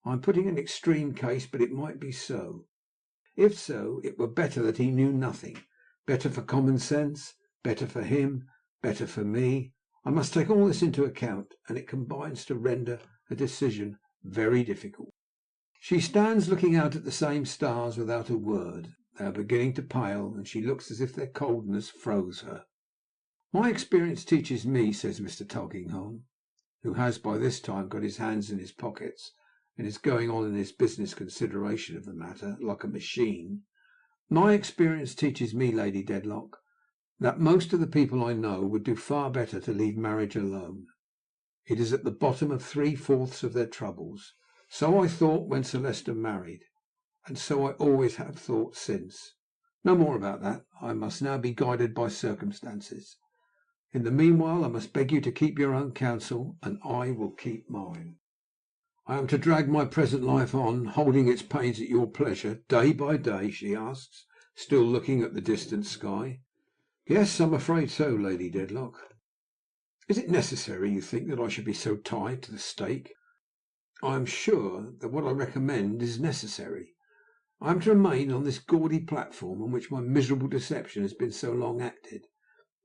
I am putting an extreme case, but it might be so. If so, it were better that he knew nothing. Better for common sense, better for him, better for me. I must take all this into account, and it combines to render a decision very difficult." She stands looking out at the same stars without a word. They are beginning to pale, and she looks as if their coldness froze her. "My experience teaches me," says Mr. Tulkinghorn, who has by this time got his hands in his pockets, and is going on in his business consideration of the matter like a machine, "my experience teaches me, Lady Dedlock, that most of the people I know would do far better to leave marriage alone. It is at the bottom of 3/4 of their troubles. So I thought when Sir Leicester married, and so I always have thought since. No more about that. I must now be guided by circumstances. In the meanwhile I must beg you to keep your own counsel, and I will keep mine. I am to drag my present life on, holding its pains at your pleasure, day by day?" she asks, still looking at the distant sky. "Yes, I am afraid so, Lady Dedlock." "Is it necessary, you think, that I should be so tied to the stake?" "I am sure that what I recommend is necessary. I am to remain on this gaudy platform on which my miserable deception has been so long acted,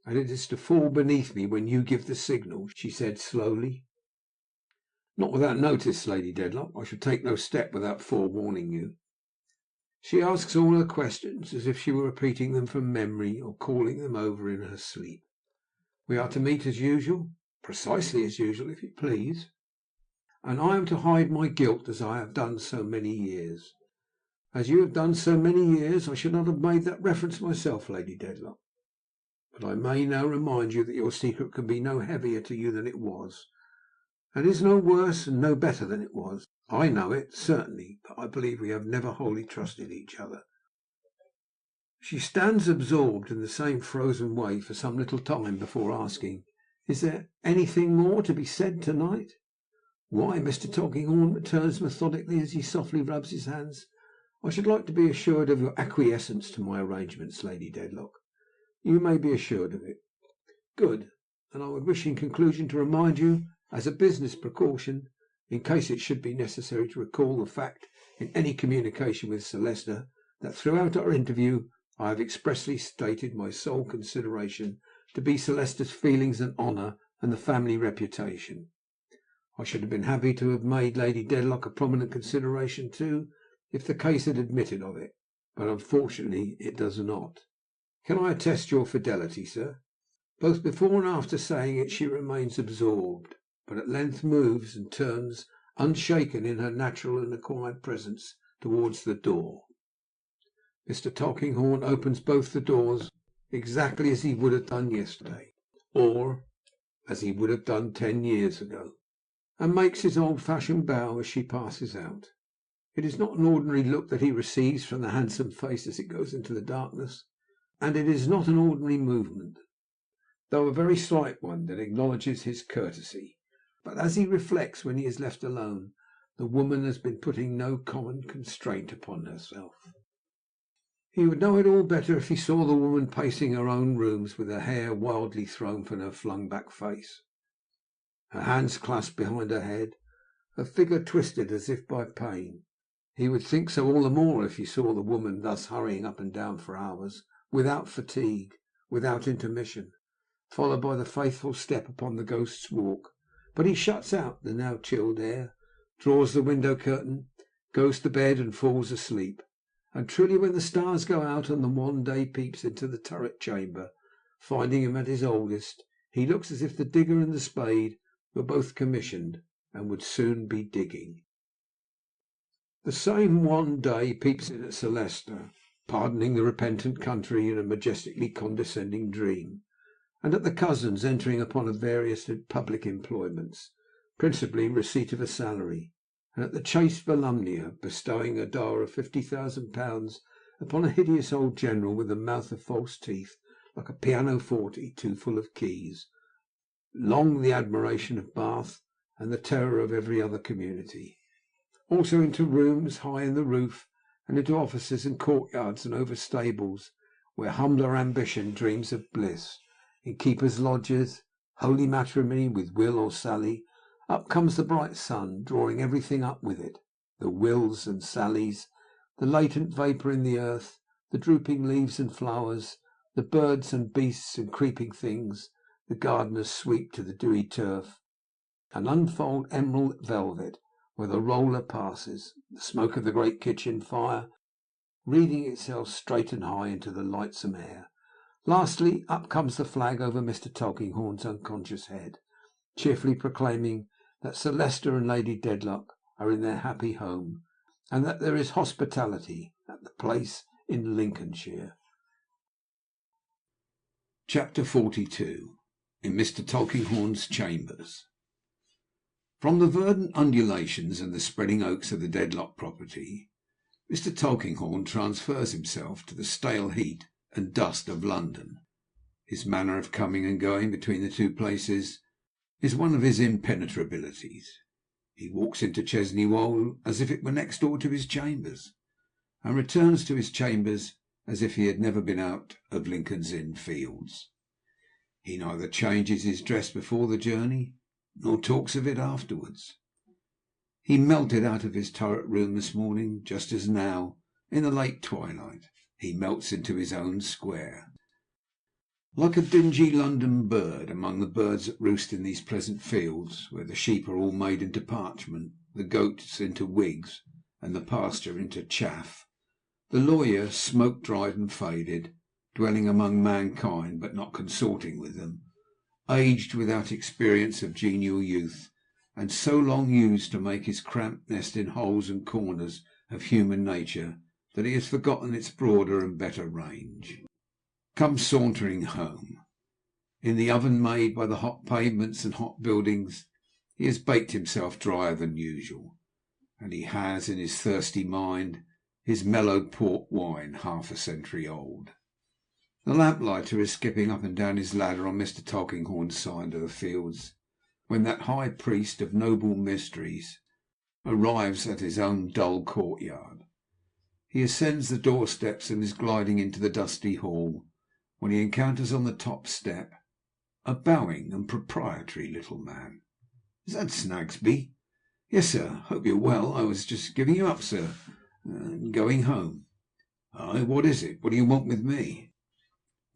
and it is to fall beneath me when you give the signal," she said slowly. "Not without notice, Lady Dedlock. I shall take no step without forewarning you." She asks all her questions as if she were repeating them from memory or calling them over in her sleep. "We are to meet as usual?" "Precisely as usual, if you please." "And I am to hide my guilt as I have done so many years?" "As you have done so many years, I should not have made that reference myself, Lady Dedlock. But I may now remind you that your secret can be no heavier to you than it was, and is no worse and no better than it was. I know it, certainly, but I believe we have never wholly trusted each other." She stands absorbed in the same frozen way for some little time before asking, "Is there anything more to be said to night?" "Why," Mr. Tulkinghorn returns methodically as he softly rubs his hands, "I should like to be assured of your acquiescence to my arrangements, Lady Dedlock. You may be assured of it." "Good. And I would wish in conclusion to remind you, as a business precaution, in case it should be necessary to recall the fact in any communication with Sir Leicester, that throughout our interview I have expressly stated my sole consideration to be Sir Leicester's feelings and honour and the family reputation. I should have been happy to have made Lady Dedlock a prominent consideration too, if the case had admitted of it, but unfortunately it does not. Can I attest your fidelity, sir?" Both before and after saying it she remains absorbed, but at length moves and turns unshaken in her natural and acquired presence towards the door. Mr. Tulkinghorn opens both the doors exactly as he would have done yesterday, or as he would have done 10 years ago, and makes his old-fashioned bow as she passes out. It is not an ordinary look that he receives from the handsome face as it goes into the darkness, and it is not an ordinary movement, though a very slight one, that acknowledges his courtesy. But as he reflects when he is left alone, the woman has been putting no common constraint upon herself. He would know it all better if he saw the woman pacing her own rooms with her hair wildly thrown from her flung-back face, her hands clasped behind her head, her figure twisted as if by pain. He would think so all the more if he saw the woman thus hurrying up and down for hours, without fatigue, without intermission, followed by the faithful step upon the Ghost's Walk. But he shuts out the now chilled air, draws the window curtain, goes to bed and falls asleep. And truly, when the stars go out and the wan day peeps into the turret chamber, finding him at his oldest, he looks as if the digger and the spade were both commissioned and would soon be digging. The same wan day peeps in at Sir Leicester, pardoning the repentant country in a majestically condescending dream, and at the cousins entering upon various public employments, principally receipt of a salary, and at the chaste Volumnia bestowing a dower of £50,000 upon a hideous old general with a mouth of false teeth like a pianoforte too full of keys, long the admiration of Bath and the terror of every other community. Also into rooms high in the roof, and into offices and courtyards and over stables, where humbler ambition dreams of bliss, in keepers' lodges, holy matrimony with Will or Sally. Up comes the bright sun, drawing everything up with it, the Wills and Sallys, the latent vapour in the earth, the drooping leaves and flowers, the birds and beasts and creeping things, the gardener's sweep to the dewy turf, and unfold emerald velvet where the roller passes, the smoke of the great kitchen fire wreathing itself straight and high into the lightsome air. Lastly, up comes the flag over Mr. Tulkinghorn's unconscious head, cheerfully proclaiming that Sir Leicester and Lady Dedlock are in their happy home, and that there is hospitality at the place in Lincolnshire. Chapter 42. In Mr. Tulkinghorn's chambers. From the verdant undulations and the spreading oaks of the Dedlock property, Mr. Tulkinghorn transfers himself to the stale heat and dust of London. His manner of coming and going between the two places is one of his impenetrabilities. He walks into Chesney Wold as if it were next door to his chambers, and returns to his chambers as if he had never been out of Lincoln's Inn Fields. He neither changes his dress before the journey, nor talks of it afterwards. He melted out of his turret room this morning, just as now, In the late twilight he melts into his own square. Like a dingy London bird among the birds that roost in these pleasant fields, where the sheep are all made into parchment, the goats into wigs, and the pasture into chaff, the lawyer, smoke-dried and faded, dwelling among mankind but not consorting with them, aged without experience of genial youth, and so long used to make his cramped nest in holes and corners of human nature that he has forgotten its broader and better range, comes sauntering home. In the oven made by the hot pavements and hot buildings he has baked himself drier than usual, and he has in his thirsty mind his mellowed port wine half a century old. The lamplighter is skipping up and down his ladder on Mr. Tulkinghorn's side of the fields, when that high priest of noble mysteries arrives at his own dull courtyard. He ascends the doorsteps and is gliding into the dusty hall, when he encounters on the top step a bowing and proprietary little man. "Is that Snagsby?" "Yes, sir. Hope you're well. I was just giving you up, sir, and going home." "Aye, what is it? What do you want with me?"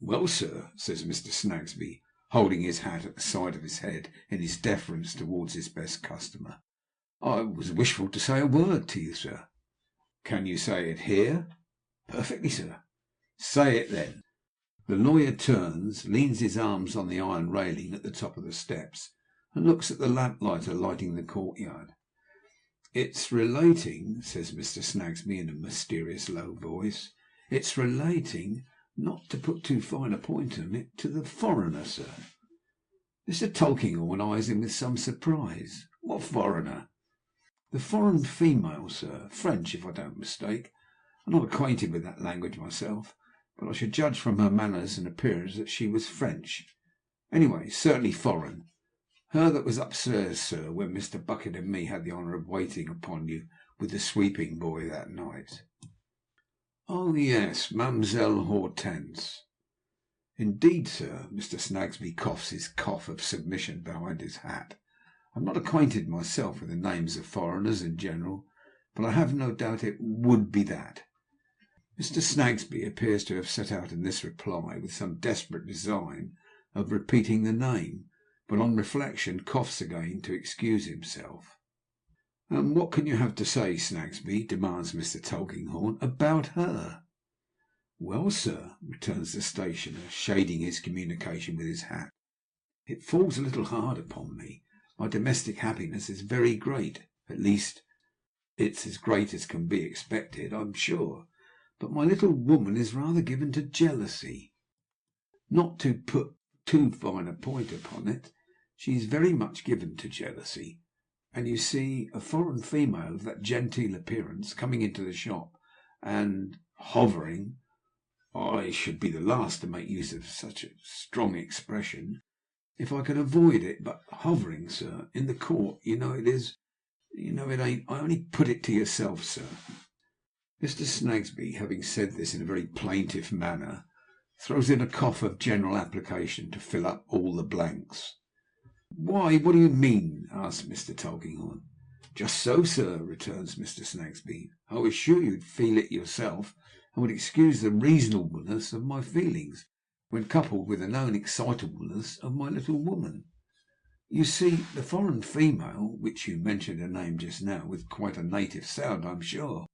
"Well, sir," says Mr. Snagsby, holding his hat at the side of his head in his deference towards his best customer, "I was wishful to say a word to you, sir." "Can you say it here?" "Perfectly, sir." "Say it then." The lawyer turns, leans his arms on the iron railing at the top of the steps, and looks at the lamplighter lighting the courtyard. "It's relating," says Mr. Snagsby in a mysterious low voice, "it's relating, not to put too fine a point on it, to the foreigner, sir." Mr. Tulkinghorn eyes him with some surprise. "What foreigner?" "The foreign female, sir. French, if I don't mistake. I'm not acquainted with that language myself, but I should judge from her manners and appearance that she was French. Anyway, certainly foreign. Her that was upstairs, sir, when Mr. Bucket and me had the honour of waiting upon you with the sweeping boy that night." "Oh, yes, Mademoiselle Hortense." "Indeed, sir." Mr. Snagsby coughs his cough of submission behind his hat. "I'm not acquainted myself with the names of foreigners in general, but I have no doubt it would be that." Mr. Snagsby appears to have set out in this reply with some desperate design of repeating the name, but on reflection coughs again to excuse himself. "And what can you have to say, Snagsby," demands Mr. Tulkinghorn, "about her?" "Well, sir," returns the stationer, shading his communication with his hat, "it falls a little hard upon me. My domestic happiness is very great, at least it's as great as can be expected, I'm sure, but my little woman is rather given to jealousy. Not to put too fine a point upon it, she is very much given to jealousy. And you see, a foreign female of that genteel appearance coming into the shop and hovering, I should be the last to make use of such a strong expression, if I could avoid it, but hovering, sir, in the court, you know it is, you know it ain't. I only put it to yourself, sir." Mr. Snagsby, having said this in a very plaintive manner, throws in a cough of general application to fill up all the blanks. "Why, what do you mean?" asks Mr. Tulkinghorn. "Just so, sir," returns Mr. Snagsby. "I was sure you'd feel it yourself, and would excuse the reasonableness of my feelings, when coupled with the known excitableness of my little woman. You see, the foreign female, which you mentioned her name just now with quite a native sound, I'm sure,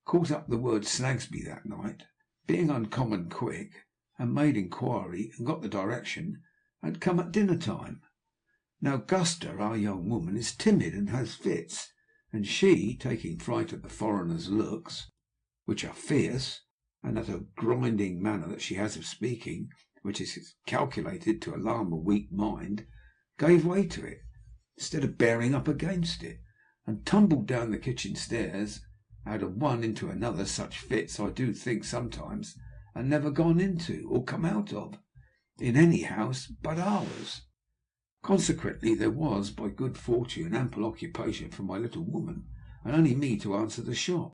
caught up the word Snagsby that night, being uncommon quick, and made inquiry and got the direction, and come at dinner time. Now Gusta, our young woman, is timid and has fits, and she, taking fright at the foreigner's looks, which are fierce, and at a grinding manner that she has of speaking, which is calculated to alarm a weak mind, gave way to it, instead of bearing up against it, and tumbled down the kitchen stairs, out of one into another. Such fits I do think sometimes are never gone into, or come out of, in any house but ours. Consequently there was, by good fortune, ample occupation for my little woman, and only me to answer the shop.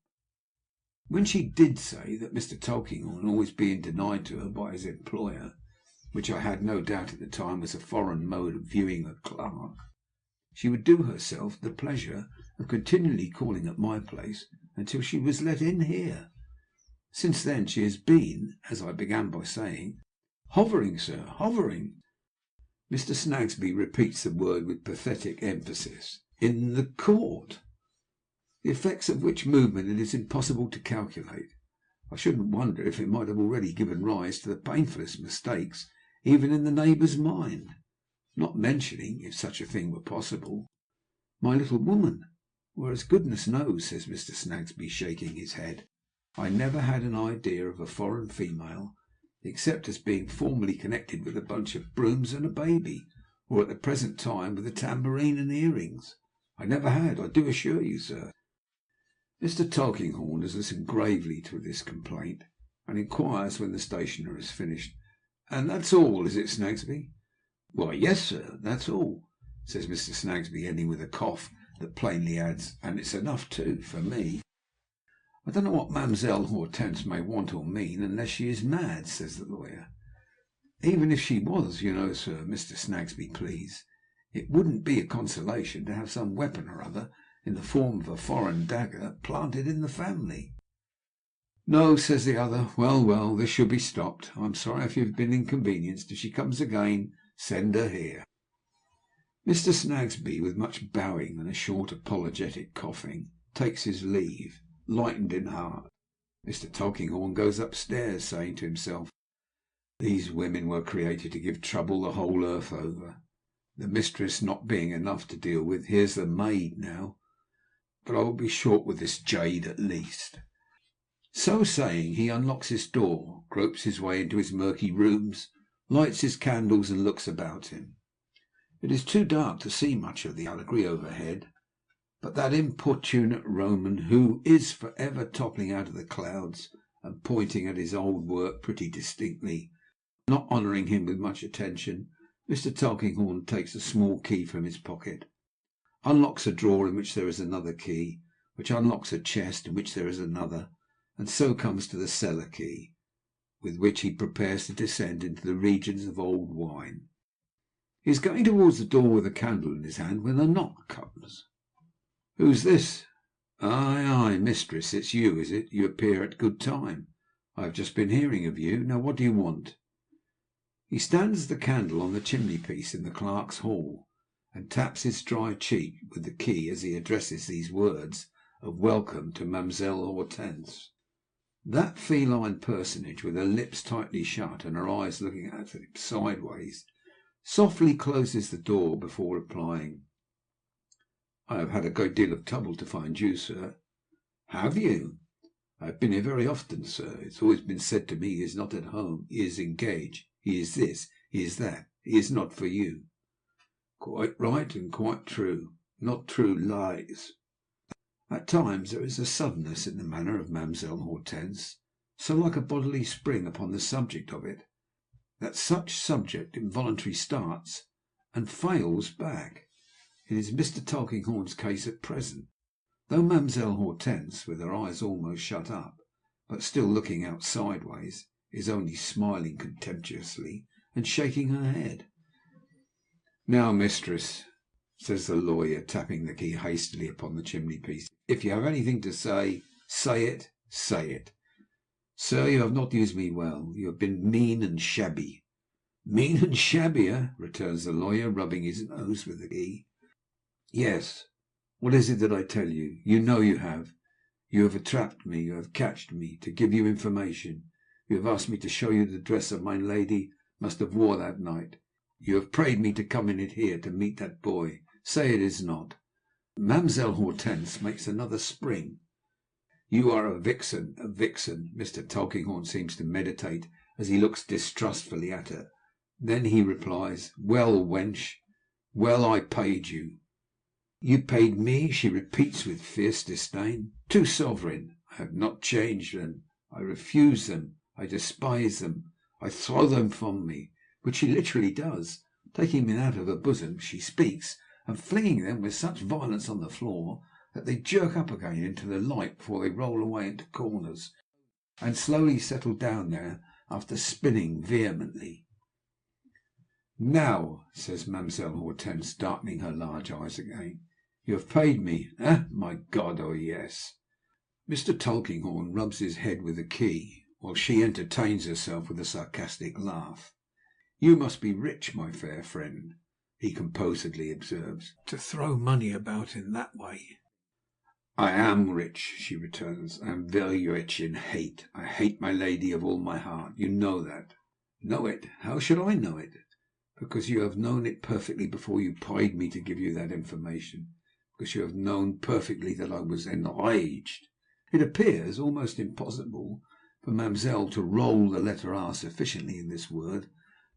When she did say that Mr. Tulkinghorn always being denied to her by his employer, which I had no doubt at the time was a foreign mode of viewing a clerk, she would do herself the pleasure of continually calling at my place until she was let in here. Since then she has been, as I began by saying, hovering, sir, hovering." Mr. Snagsby repeats the word with pathetic emphasis. "In the court, the effects of which movement it is impossible to calculate. I shouldn't wonder if it might have already given rise to the painfullest mistakes even in the neighbour's mind, not mentioning, if such a thing were possible, my little woman. Whereas, goodness knows," says Mr. Snagsby, shaking his head, "I never had an idea of a foreign female except as being formerly connected with a bunch of brooms and a baby, or at the present time with a tambourine and earrings. I never had, I do assure you, sir." Mr. Tulkinghorn has listened gravely to this complaint, and inquires when the stationer has finished, "And that's all, is it, Snagsby?" "Why, yes, sir, that's all," says Mr. Snagsby, ending with a cough that plainly adds, "and it's enough too, for me." "I don't know what Mademoiselle Hortense may want or mean, unless she is mad," says the lawyer. "Even if she was, you know, sir, Mr. Snagsby, please, it wouldn't be a consolation to have some weapon or other, in the form of a foreign dagger, planted in the family." "No," says the other. "Well, well, this shall be stopped. I'm sorry if you've been inconvenienced. If she comes again, send her here." Mr. Snagsby, with much bowing and a short apologetic coughing, takes his leave, lightened in heart. Mr. Tulkinghorn goes upstairs, saying to himself, "These women were created to give trouble the whole earth over. The mistress not being enough to deal with, here's the maid now. But I will be short with this jade at least." So saying, he unlocks his door, gropes his way into his murky rooms, lights his candles, and looks about him. It is too dark to see much of the allegory overhead, but that importunate Roman, who is for ever toppling out of the clouds and pointing at his old work pretty distinctly, not honouring him with much attention, Mr. Tulkinghorn takes a small key from his pocket, unlocks a drawer in which there is another key, which unlocks a chest in which there is another, and so comes to the cellar key, with which he prepares to descend into the regions of old wine. He is going towards the door with a candle in his hand when a knock comes. "Who's this?" "Aye, aye, mistress, it's you, is it? You appear at good time. I have just been hearing of you. Now, what do you want?" He stands the candle on the chimney piece in the clerk's hall, and taps his dry cheek with the key as he addresses these words of welcome to Mademoiselle Hortense. That feline personage, with her lips tightly shut and her eyes looking at him sideways, softly closes the door before replying, "I have had a great deal of trouble to find you, sir." "Have you?" "I have been here very often, sir. It has always been said to me he is not at home, he is engaged, he is this, he is that, he is not for you." "Quite right and quite true. Not true lies." At times there is a suddenness in the manner of Mademoiselle Hortense, so like a bodily spring upon the subject of it, that such subject involuntarily starts and fails back. It is Mr. Tulkinghorn's case at present. Though Mademoiselle Hortense, with her eyes almost shut up, but still looking out sideways, is only smiling contemptuously and shaking her head. "Now, mistress," says the lawyer, tapping the key hastily upon the chimney piece, "if you have anything to say, say it, say it. Sir, you have not used me well. You have been mean and shabby." "Mean and shabbier," returns the lawyer, rubbing his nose with the key. "Yes. What is it that I tell you? You know you have. You have attrapped me, you have catched me, to give you information. You have asked me to show you the dress of my lady must have wore that night. You have prayed me to come in it here to meet that boy. Say it is not." Mademoiselle Hortense makes another spring. "You are a vixen, a vixen." Mr. Tulkinghorn seems to meditate as he looks distrustfully at her. Then he replies, "Well, wench, well, I paid you." "You paid me?" she repeats with fierce disdain. "2 sovereign. I have not changed them. I refuse them. I despise them. I throw them from me," which she literally does. Taking them out of her bosom, she speaks, and flinging them with such violence on the floor that they jerk up again into the light before they roll away into corners, and slowly settle down there after spinning vehemently. "Now," says Mademoiselle Hortense, darkening her large eyes again, "you have paid me, eh? My God, oh yes!" Mr. Tulkinghorn rubs his head with the key, while she entertains herself with a sarcastic laugh. "You must be rich, my fair friend," he composedly observes, "to throw money about in that way." "I am rich," she returns. "I am very rich in hate. I hate my lady of all my heart. You know that." "Know it? How should I know it?" "Because you have known it perfectly before you paid me to give you that information. Because you have known perfectly that I was enraged." It appears almost impossible for Mademoiselle to roll the letter R sufficiently in this word.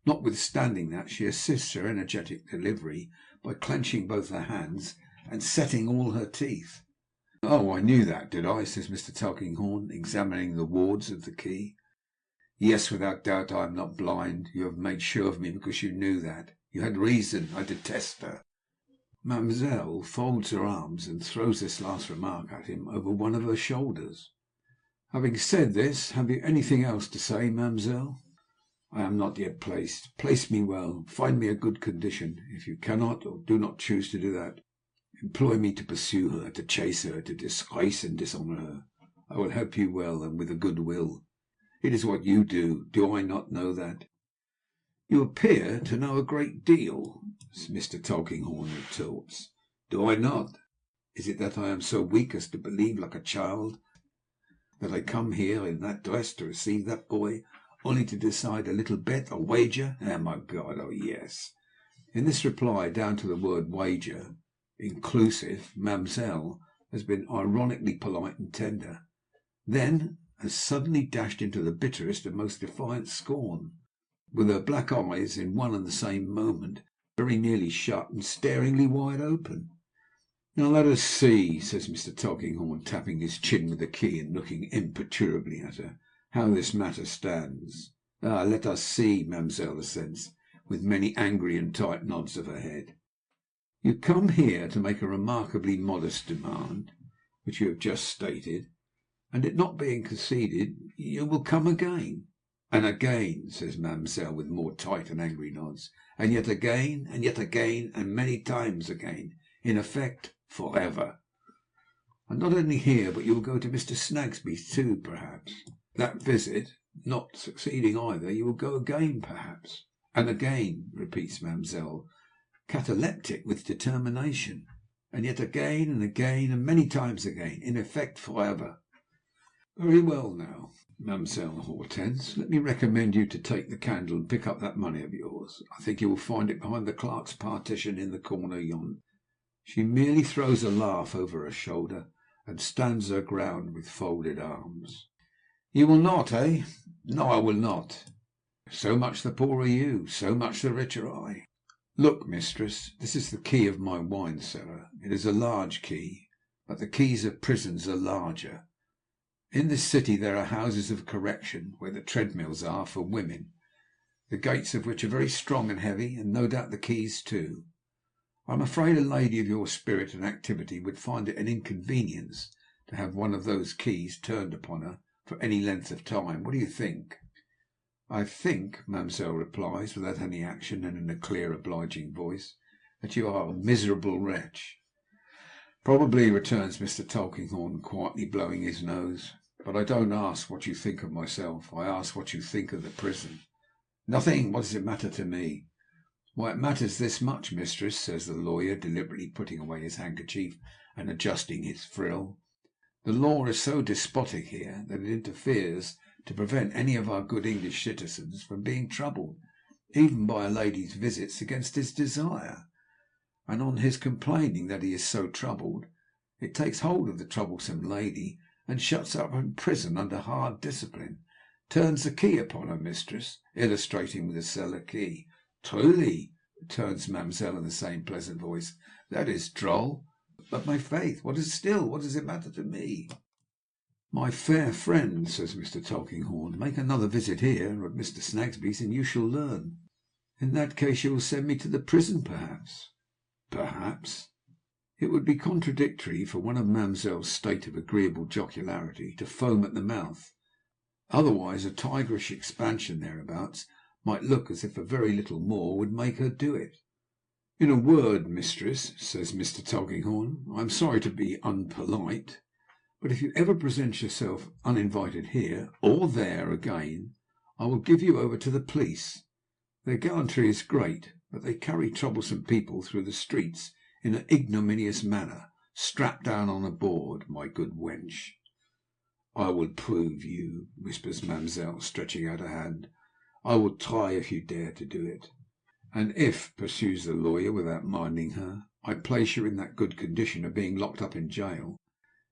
Notwithstanding that, she assists her energetic delivery by clenching both her hands and setting all her teeth. "Oh, I knew that, did I?" says Mr. Tulkinghorn, examining the wards of the key. "Yes, without doubt. I am not blind. You have made sure of me because you knew that. You had reason. I detest her." Mademoiselle folds her arms and throws this last remark at him over one of her shoulders. "Having said this, have you anything else to say, Mademoiselle?" "I am not yet placed. Place me well. Find me a good condition. If you cannot, or do not choose to do that, employ me to pursue her, to chase her, to disgrace and dishonour her. I will help you well, and with a good will. It is what you do. Do I not know that?" "You appear to know a great deal," Mr. Tulkinghorn retorts. "Do I not? Is it that I am so weak as to believe, like a child, that I come here in that dress to receive that boy, only to decide a little bet, a wager? Oh, my God, oh, yes." In this reply, down to the word wager, inclusive, Mademoiselle has been ironically polite and tender, then has suddenly dashed into the bitterest and most defiant scorn, with her black eyes in one and the same moment very nearly shut and staringly wide open. "Now let us see," says Mr. Tulkinghorn, tapping his chin with the key and looking imperturbably at her, "how this matter stands." "Ah, let us see," Mademoiselle assents, with many angry and tight nods of her head. "You come here to make a remarkably modest demand, which you have just stated, and it not being conceded, you will come again." "And again," says Mademoiselle, with more tight and angry nods, "and yet again, and many times again, in effect, forever. And not only here, but you will go to Mr. Snagsby's too, perhaps. That visit not succeeding either, you will go again, perhaps." "And again," repeats Mademoiselle, cataleptic with determination, "and yet again, and many times again, in effect, forever. Very well. Now, Mademoiselle Hortense, let me recommend you to take the candle and pick up that money of yours. I think you will find it behind the clerk's partition in the corner yonder." She merely throws a laugh over her shoulder and stands her ground with folded arms. "You will not, eh?" "No, I will not." "So much the poorer you, so much the richer I. Look, mistress, this is the key of my wine cellar. It is a large key, but the keys of prisons are larger. In this city there are houses of correction, where the treadmills are for women, the gates of which are very strong and heavy, and no doubt the keys too. I am afraid a lady of your spirit and activity would find it an inconvenience to have one of those keys turned upon her for any length of time. What do you think?" "I think," Mademoiselle replies, without any action, and in a clear, obliging voice, "that you are a miserable wretch." "Probably," returns Mr. Tulkinghorn, quietly blowing his nose. "But I don't ask what you think of myself. I ask what you think of the prison." "Nothing. What does it matter to me?" "Why, it matters this much, mistress," says the lawyer, deliberately putting away his handkerchief and adjusting his frill. "The law is so despotic here that it interferes to prevent any of our good English citizens from being troubled, even by a lady's visits, against his desire. And on his complaining that he is so troubled, it takes hold of the troublesome lady and shuts her up in prison under hard discipline. Turns the key upon her, mistress," illustrating with the cellar key. "Truly," returns Mademoiselle in the same pleasant voice, "that is droll. But, my faith, what does it matter to me?" "My fair friend," says Mr. Tulkinghorn, "make another visit here, or at Mr. Snagsby's, and you shall learn." "In that case you will send me to the prison, perhaps?" "Perhaps." It would be contradictory for one of Mademoiselle's state of agreeable jocularity to foam at the mouth. Otherwise a tigerish expansion thereabouts might look as if a very little more would make her do it. "In a word, mistress," says Mr. Tulkinghorn, "I am sorry to be unpolite, But if you ever present yourself uninvited here or there again, I will give you over to the police. Their gallantry is great, but they carry troublesome people through the streets in an ignominious manner, strapped down on a board, my good wench." "I will prove you," whispers Mamselle, stretching out a hand. "I will try if you dare to do it." "And if," pursues the lawyer, without minding her, "I place you in that good condition of being locked up in jail,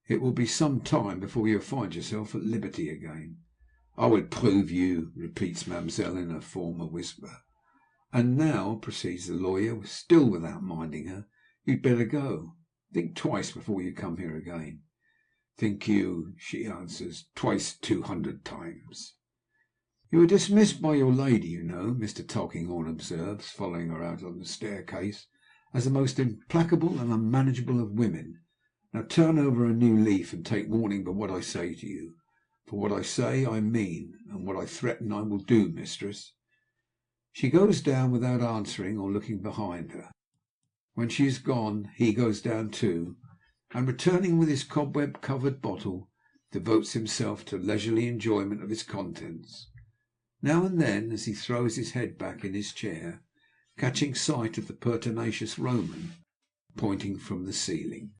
it will be some time before you find yourself at liberty again." "I will prove you," repeats Mamselle in her former whisper. "And now," proceeds the lawyer, still without minding her, "you'd better go. Think twice before you come here again." "Think you," she answers, "twice 200 times." "You are dismissed by your lady, you know," Mr. Tulkinghorn observes, following her out on the staircase, "as the most implacable and unmanageable of women. Now turn over a new leaf, and take warning by what I say to you. For what I say I mean, and what I threaten I will do, mistress." She goes down without answering or looking behind her. When she is gone, he goes down too, and returning with his cobweb covered bottle, devotes himself to leisurely enjoyment of its contents, now and then, as he throws his head back in his chair, catching sight of the pertinacious Roman pointing from the ceiling.